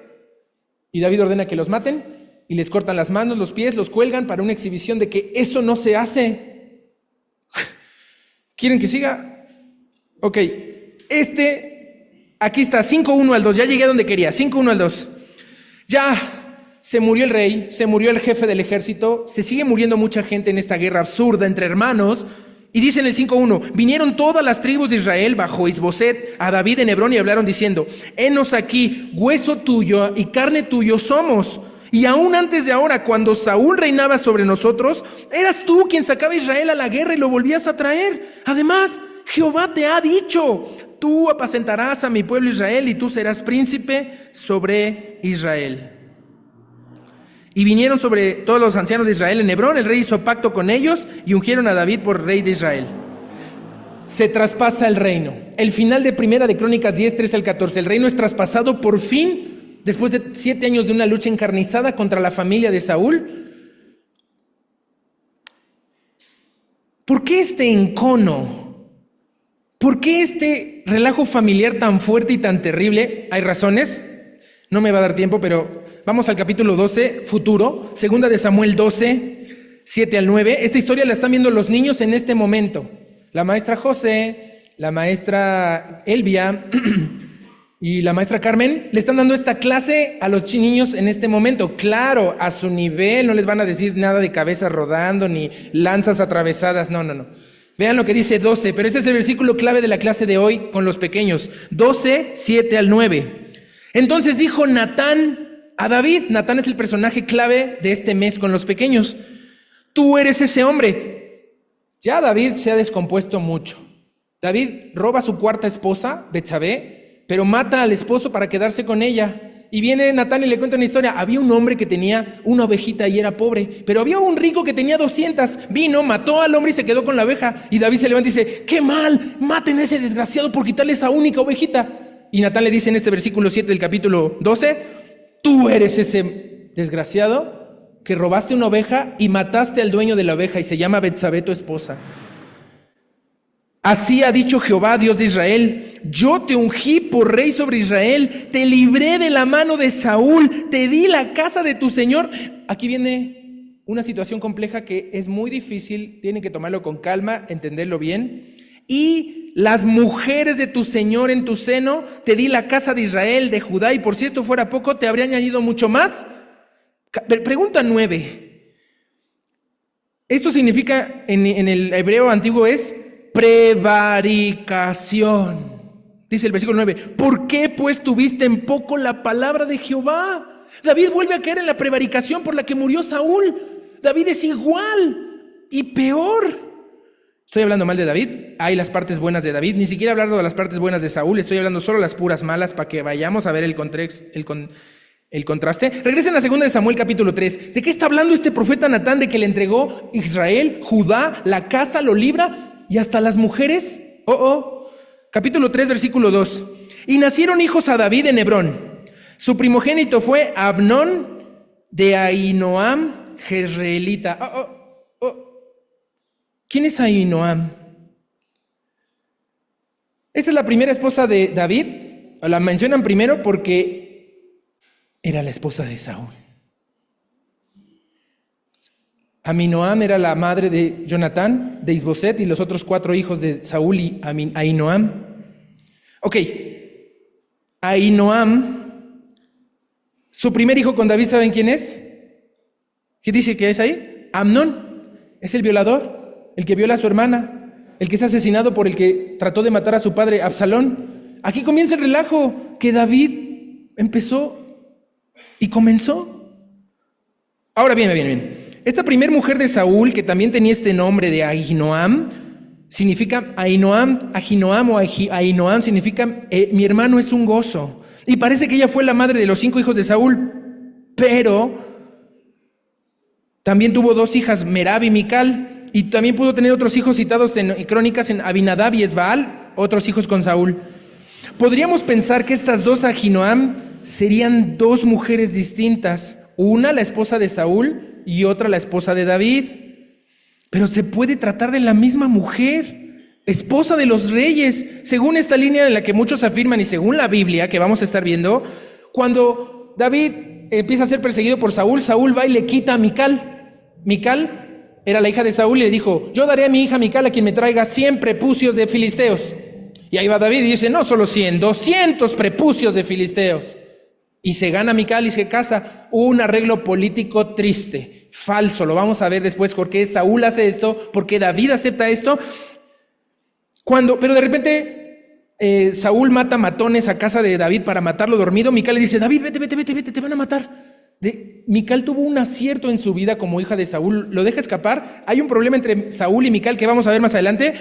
Y David ordena que los maten y les cortan las manos, los pies, los cuelgan para una exhibición de que eso no se hace. ¿Quieren que siga? Ok, aquí está, 5:1 al 2, ya llegué a donde quería, 5:1 al 2. Ya se murió el rey, se murió el jefe del ejército, se sigue muriendo mucha gente en esta guerra absurda entre hermanos. Y dice en el 5:1, vinieron todas las tribus de Israel bajo Isboset a David en Hebrón y hablaron diciendo, henos aquí, hueso tuyo y carne tuyo somos. Y aún antes de ahora, cuando Saúl reinaba sobre nosotros, eras tú quien sacaba a Israel a la guerra y lo volvías a traer. Además, Jehová te ha dicho, tú apacentarás a mi pueblo Israel y tú serás príncipe sobre Israel. Y vinieron sobre todos los ancianos de Israel en Hebrón, el rey hizo pacto con ellos y ungieron a David por rey de Israel. Se traspasa el reino. El final de Primera de Crónicas 10, 13 al 14. El reino es traspasado por fin. Después de 7 años de una lucha encarnizada contra la familia de Saúl. ¿Por qué este encono? ¿Por qué este relajo familiar tan fuerte y tan terrible? ¿Hay razones? No me va a dar tiempo, pero vamos al capítulo 12, futuro. Segunda de Samuel 12, 7 al 9. Esta historia la están viendo los niños en este momento. La maestra José, la maestra Elvia y la maestra Carmen le están dando esta clase a los niños en este momento. Claro, a su nivel, no les van a decir nada de cabezas rodando ni lanzas atravesadas, no. Vean lo que dice 12, pero ese es el versículo clave de la clase de hoy con los pequeños. 12, 7 al 9. Entonces dijo Natán a David, Natán es el personaje clave de este mes con los pequeños. Tú eres ese hombre. Ya David se ha descompuesto mucho. David roba a su cuarta esposa, Betsabé, pero mata al esposo para quedarse con ella. Y viene Natán y le cuenta una historia. Había un hombre que tenía una ovejita y era pobre, pero había un rico que tenía 200. Vino, mató al hombre y se quedó con la oveja. Y David se levanta y dice, ¡qué mal! Maten a ese desgraciado por quitarle esa única ovejita. Y Natán le dice en este versículo 7 del capítulo 12, tú eres ese desgraciado que robaste una oveja y mataste al dueño de la oveja y se llama Betsabé tu esposa. Así ha dicho Jehová, Dios de Israel, yo te ungí por rey sobre Israel, te libré de la mano de Saúl, te di la casa de tu señor. Aquí viene una situación compleja que es muy difícil, tienen que tomarlo con calma, entenderlo bien. Y las mujeres de tu señor en tu seno, te di la casa de Israel, de Judá, y por si esto fuera poco, te habría añadido mucho más. Pregunta 9. Esto significa, en el hebreo antiguo es prevaricación. Dice el versículo 9, ¿por qué pues tuviste en poco la palabra de Jehová? David vuelve a caer en la prevaricación por la que murió Saúl. David es igual y peor. Estoy hablando mal de David, hay las partes buenas de David, ni siquiera he hablado de las partes buenas de Saúl, estoy hablando solo de las puras malas para que vayamos a ver el contraste. Regresen a 2 de Samuel capítulo 3. ¿De qué está hablando este profeta Natán? De que le entregó Israel, Judá, la casa, lo libra y hasta las mujeres. Capítulo 3, versículo 2. Y nacieron hijos a David en Hebrón. Su primogénito fue Abnón de Ahinoam, jezreelita. ¿Quién es Ahinoam? Esta es la primera esposa de David. La mencionan primero porque era la esposa de Saúl. Ahinoam era la madre de Jonatán, de Isboset y los otros 4 hijos de Saúl y Ahinoam. Ok, Ahinoam Su primer hijo con David, ¿saben quién es? ¿Qué dice que es ahí? Amnón. Es el violador, el que viola a su hermana, el que es asesinado por el que trató de matar a su padre, Absalón. Aquí comienza el relajo que David empezó y comenzó. Ahora bien. Esta primer mujer de Saúl, que también tenía este nombre de Ahinoam, significa Ahinoam significa mi hermano es un gozo. Y parece que ella fue la madre de los 5 hijos de Saúl, pero también tuvo 2 hijas, Merab y Mical, y también pudo tener otros hijos citados en crónicas en Abinadab y Esbaal, otros hijos con Saúl. Podríamos pensar que estas 2 Ahinoam serían 2 mujeres distintas, una la esposa de Saúl y otra la esposa de David. Pero se puede tratar de la misma mujer, esposa de los reyes, según esta línea en la que muchos afirman y según la Biblia que vamos a estar viendo. Cuando David empieza a ser perseguido por Saúl, Saúl va y le quita a Mical. Mical era la hija de Saúl y le dijo: yo daré a mi hija Mical a quien me traiga 100 prepucios de filisteos. Y ahí va David y dice: no solo 100, 200 prepucios de filisteos. Y se gana Mical y se casa. Un arreglo político triste, falso. Lo vamos a ver después por qué Saúl hace esto, por qué David acepta esto. Pero de repente Saúl mata matones a casa de David para matarlo dormido. Mical le dice: David, vete, te van a matar. Mical tuvo un acierto en su vida como hija de Saúl, lo deja escapar. Hay un problema entre Saúl y Mical que vamos a ver más adelante.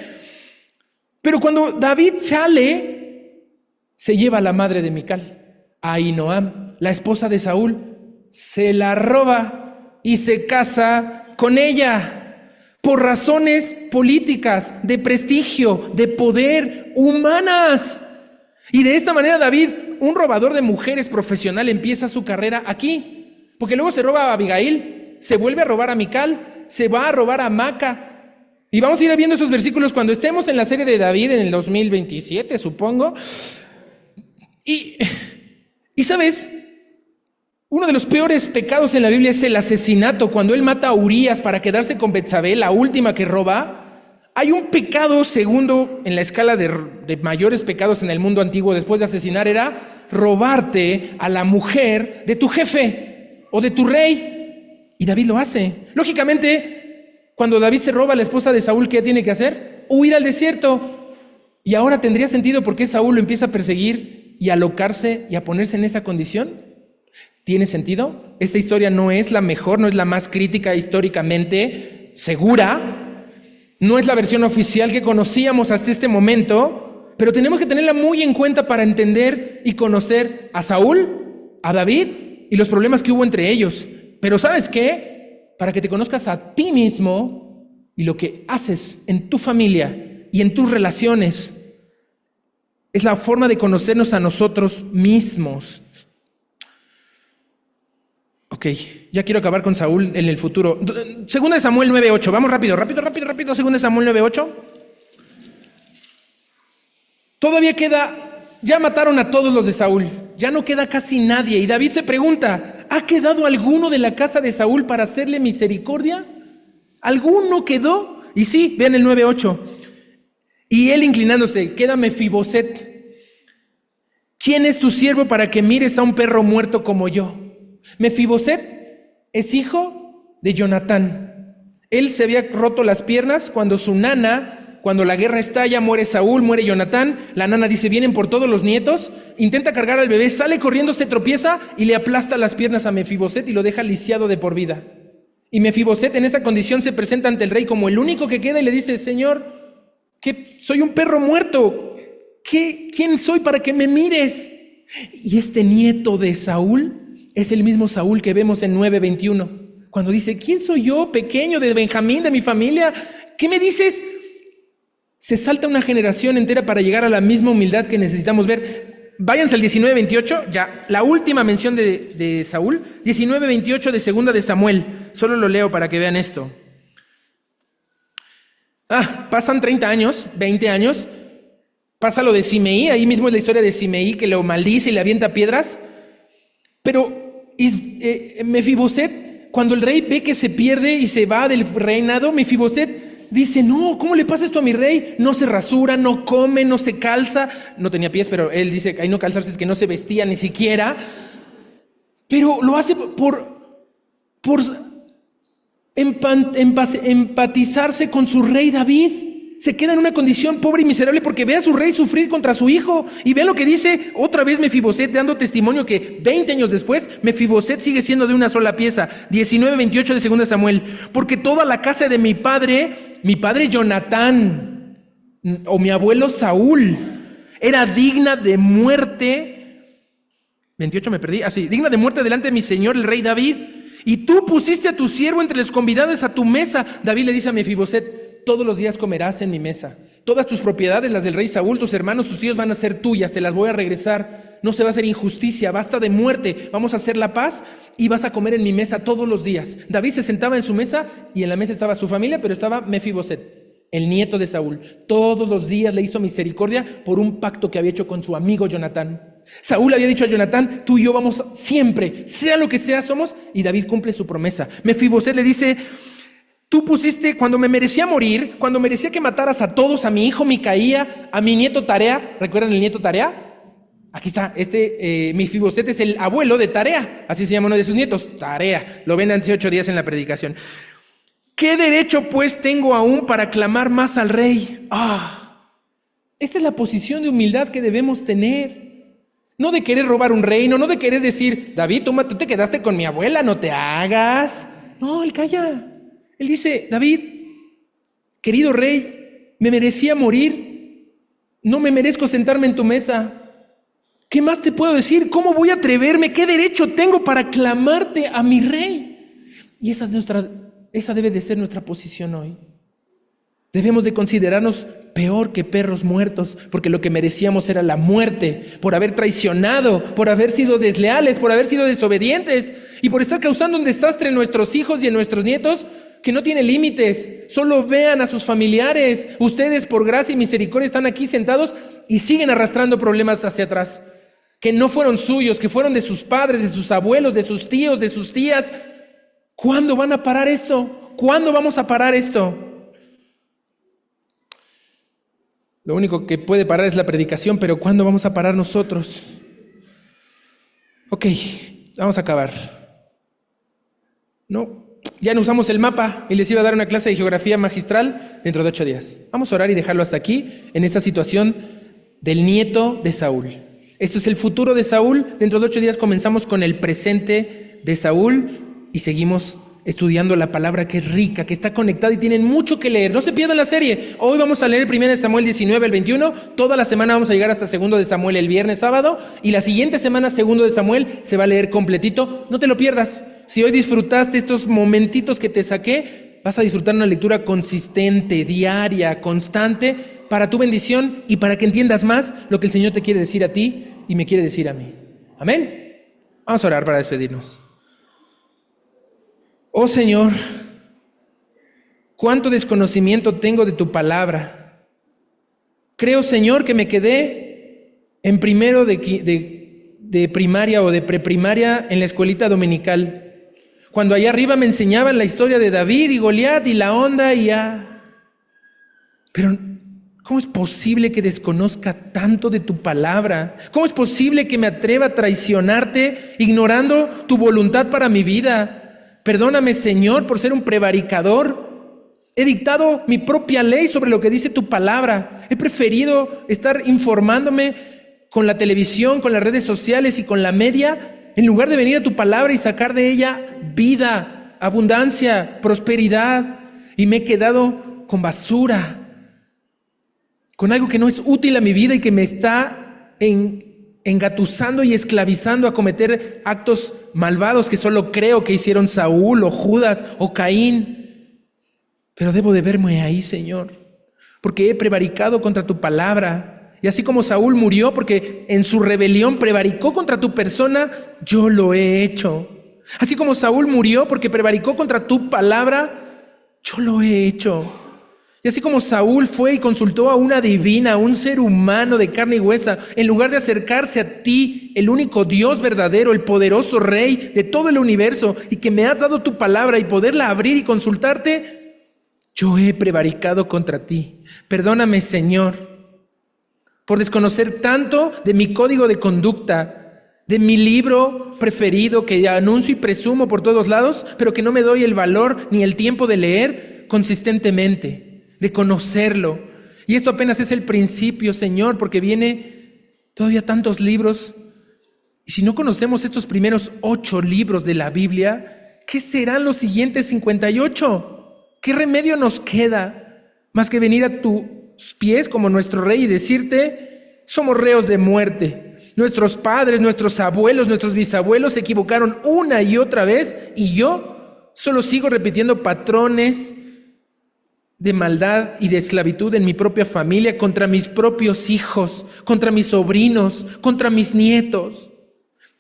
Pero cuando David sale, se lleva a la madre de Mical, a Ahinoam, la esposa de Saúl, se la roba y se casa con ella por razones políticas, de prestigio, de poder, humanas. Y de esta manera David, un robador de mujeres profesional, empieza su carrera aquí, porque luego se roba a Abigail, se vuelve a robar a Mical, se va a robar a Maca. Y vamos a ir viendo esos versículos cuando estemos en la serie de David en el 2027, supongo. Y ¿sabes? Uno de los peores pecados en la Biblia es el asesinato. Cuando él mata a Urías para quedarse con Betsabé, la última que roba, hay un pecado segundo en la escala de mayores pecados en el mundo antiguo después de asesinar, era robarte a la mujer de tu jefe o de tu rey. Y David lo hace. Lógicamente, cuando David se roba a la esposa de Saúl, ¿qué tiene que hacer? Huir al desierto. Y ahora tendría sentido por qué Saúl lo empieza a perseguir y a alocarse y a ponerse en esa condición. ¿Tiene sentido? Esta historia no es la mejor, no es la más crítica históricamente segura, no es la versión oficial que conocíamos hasta este momento, pero tenemos que tenerla muy en cuenta para entender y conocer a Saúl, a David y los problemas que hubo entre ellos. Pero ¿sabes qué? Para que te conozcas a ti mismo y lo que haces en tu familia y en tus relaciones, es la forma de conocernos a nosotros mismos. Ok, ya quiero acabar con Saúl en el futuro. Segunda de Samuel 9:8. Vamos rápido. Segunda de Samuel 9:8. Todavía queda, ya mataron a todos los de Saúl. Ya no queda casi nadie. Y David se pregunta: ¿ha quedado alguno de la casa de Saúl para hacerle misericordia? ¿Alguno quedó? Y sí, vean el 9:8. Y él inclinándose, queda Mefiboset. ¿Quién es tu siervo para que mires a un perro muerto como yo? Mefiboset es hijo de Jonatán. Él se había roto las piernas cuando su nana, cuando la guerra estalla, muere Saúl, muere Jonatán. La nana dice: vienen por todos los nietos. Intenta cargar al bebé, sale corriendo, se tropieza y le aplasta las piernas a Mefiboset y lo deja lisiado de por vida. Y Mefiboset en esa condición se presenta ante el rey como el único que queda y le dice: Señor, que soy un perro muerto. ¿Quién soy para que me mires? Y este nieto de Saúl es el mismo Saúl que vemos en 9:21, cuando dice: ¿quién soy yo, pequeño de Benjamín, de mi familia? ¿Qué me dices? Se salta una generación entera para llegar a la misma humildad que necesitamos ver. Váyanse al 19:28, ya, la última mención de Saúl, 19:28 de segunda de Samuel. Solo lo leo para que vean esto. Pasan 30 años, 20 años, pasa lo de Simeí, ahí mismo es la historia de Simeí que lo maldice y le avienta piedras. Pero Mefiboset, cuando el rey ve que se pierde y se va del reinado, Mefiboset dice: no, ¿cómo le pasa esto a mi rey? No se rasura, no come, no se calza. No tenía pies, pero él dice que ahí no calzarse es que no se vestía ni siquiera. pero lo hace por empatizarse con su rey David. Se queda en una condición pobre y miserable porque ve a su rey sufrir contra su hijo. Y ve lo que dice otra vez Mefiboset, dando testimonio que 20 años después, Mefiboset sigue siendo de una sola pieza. 19:28 de 2 Samuel. Porque toda la casa de mi padre Jonatán, o mi abuelo Saúl, era digna de muerte. 28 me perdí. Así, digna de muerte delante de mi señor, el rey David. Y tú pusiste a tu siervo entre los convidados a tu mesa. David le dice a Mefiboset: todos los días comerás en mi mesa. Todas tus propiedades, las del rey Saúl, tus hermanos, tus tíos van a ser tuyas, te las voy a regresar. No se va a hacer injusticia, basta de muerte. Vamos a hacer la paz y vas a comer en mi mesa todos los días. David se sentaba en su mesa y en la mesa estaba su familia, pero estaba Mefiboset, el nieto de Saúl. Todos los días le hizo misericordia por un pacto que había hecho con su amigo Jonatán. Saúl había dicho a Jonatán: tú y yo vamos siempre, sea lo que sea somos, y David cumple su promesa. Mefiboset le dice: tú pusiste, cuando me merecía morir, cuando merecía que mataras a todos, a mi hijo Micaía, a mi nieto Tarea. ¿Recuerdan el nieto Tarea? Aquí está, Mefiboset es el abuelo de Tarea, así se llama uno de sus nietos, Tarea. Lo ven hace 8 días en la predicación. ¿Qué derecho pues tengo aún para clamar más al rey? Esta es la posición de humildad que debemos tener. No de querer robar un reino, no de querer decir: David, tú te quedaste con mi abuela, no te hagas. No, él calla. Él dice: David, querido rey, me merecía morir, no me merezco sentarme en tu mesa. ¿Qué más te puedo decir? ¿Cómo voy a atreverme? ¿Qué derecho tengo para clamarte a mi rey? Y esa debe de ser nuestra posición hoy. Debemos de considerarnos peor que perros muertos, porque lo que merecíamos era la muerte, por haber traicionado, por haber sido desleales, por haber sido desobedientes y por estar causando un desastre en nuestros hijos y en nuestros nietos que no tiene límites. Solo vean a sus familiares. Ustedes, por gracia y misericordia, están aquí sentados y siguen arrastrando problemas hacia atrás, que no fueron suyos, que fueron de sus padres, de sus abuelos, de sus tíos, de sus tías. ¿Cuándo van a parar esto? ¿Cuándo vamos a parar esto? Lo único que puede parar es la predicación, pero ¿cuándo vamos a parar nosotros? Ok, vamos a acabar. No, ya no usamos el mapa y les iba a dar una clase de geografía magistral dentro de 8 días. Vamos a orar y dejarlo hasta aquí, en esta situación del nieto de Saúl. Esto es el futuro de Saúl. Dentro de 8 días comenzamos con el presente de Saúl y seguimos estudiando la palabra, que es rica, que está conectada y tienen mucho que leer. No se pierdan la serie. Hoy vamos a leer 1 Samuel 19 al 21. Toda la semana vamos a llegar hasta 2 de Samuel el viernes, sábado. Y la siguiente semana, 2 de Samuel, se va a leer completito. No te lo pierdas. Si hoy disfrutaste estos momentitos que te saqué, vas a disfrutar una lectura consistente, diaria, constante, para tu bendición y para que entiendas más lo que el Señor te quiere decir a ti y me quiere decir a mí. Amén. Vamos a orar para despedirnos. Oh Señor, cuánto desconocimiento tengo de tu palabra. Creo, Señor, que me quedé en primero de primaria o de preprimaria en la escuelita dominical, cuando allá arriba me enseñaban la historia de David y Goliat y la onda y ya. Pero ¿cómo es posible que desconozca tanto de tu palabra? ¿Cómo es posible que me atreva a traicionarte ignorando tu voluntad para mi vida? Perdóname, Señor, por ser un prevaricador. He dictado mi propia ley sobre lo que dice tu palabra. He preferido estar informándome con la televisión, con las redes sociales y con la media, en lugar de venir a tu palabra y sacar de ella vida, abundancia, prosperidad. Y me he quedado con basura, con algo que no es útil a mi vida y que me está engatusando y esclavizando a cometer actos malvados que solo creo que hicieron Saúl o Judas o Caín. Pero debo de verme ahí, Señor, porque he prevaricado contra tu palabra. Y así como Saúl murió porque en su rebelión prevaricó contra tu persona, yo lo he hecho. Así como Saúl murió porque prevaricó contra tu palabra, yo lo he hecho. Y así como Saúl fue y consultó a una divina, a un ser humano de carne y hueso, en lugar de acercarse a ti, el único Dios verdadero, el poderoso Rey de todo el universo, y que me has dado tu palabra y poderla abrir y consultarte, yo he prevaricado contra ti. Perdóname, Señor, por desconocer tanto de mi código de conducta de mi libro preferido que anuncio y presumo por todos lados, pero que no me doy el valor ni el tiempo de leer consistentemente, de conocerlo. Y esto apenas es el principio, Señor, porque viene todavía tantos libros. Y si no conocemos estos primeros 8 libros de la Biblia, ¿qué serán los siguientes 58? ¿Qué remedio nos queda más que venir a tus pies como nuestro Rey y decirte, somos reos de muerte? Nuestros padres, nuestros abuelos, nuestros bisabuelos se equivocaron una y otra vez y yo solo sigo repitiendo patrones de maldad y de esclavitud en mi propia familia, contra mis propios hijos, contra mis sobrinos, contra mis nietos.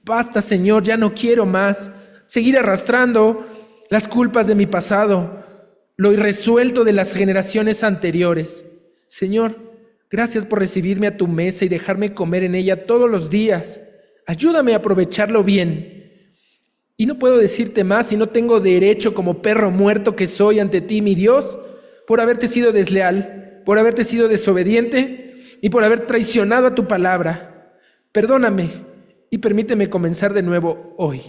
Basta, Señor, ya no quiero más seguir arrastrando las culpas de mi pasado, lo irresuelto de las generaciones anteriores. Señor, gracias por recibirme a tu mesa y dejarme comer en ella todos los días. Ayúdame a aprovecharlo bien. Y no puedo decirte más si no tengo derecho como perro muerto que soy ante ti, mi Dios, por haberte sido desleal, por haberte sido desobediente y por haber traicionado a tu palabra. Perdóname y permíteme comenzar de nuevo hoy.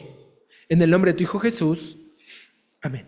En el nombre de tu Hijo Jesús. Amén.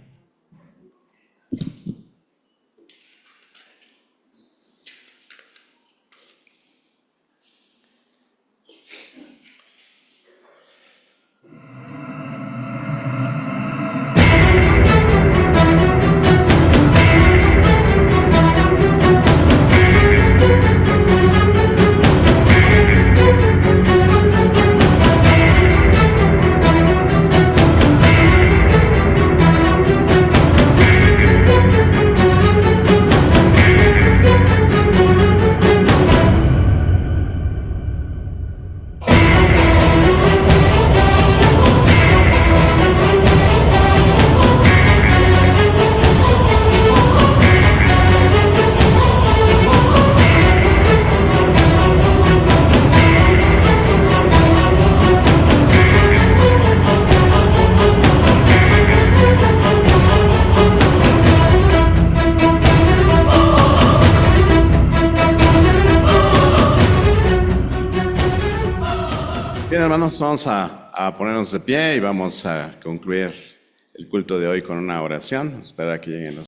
Bien, hermanos, vamos a ponernos de pie y vamos a concluir el culto de hoy con una oración. Espero que lleguen los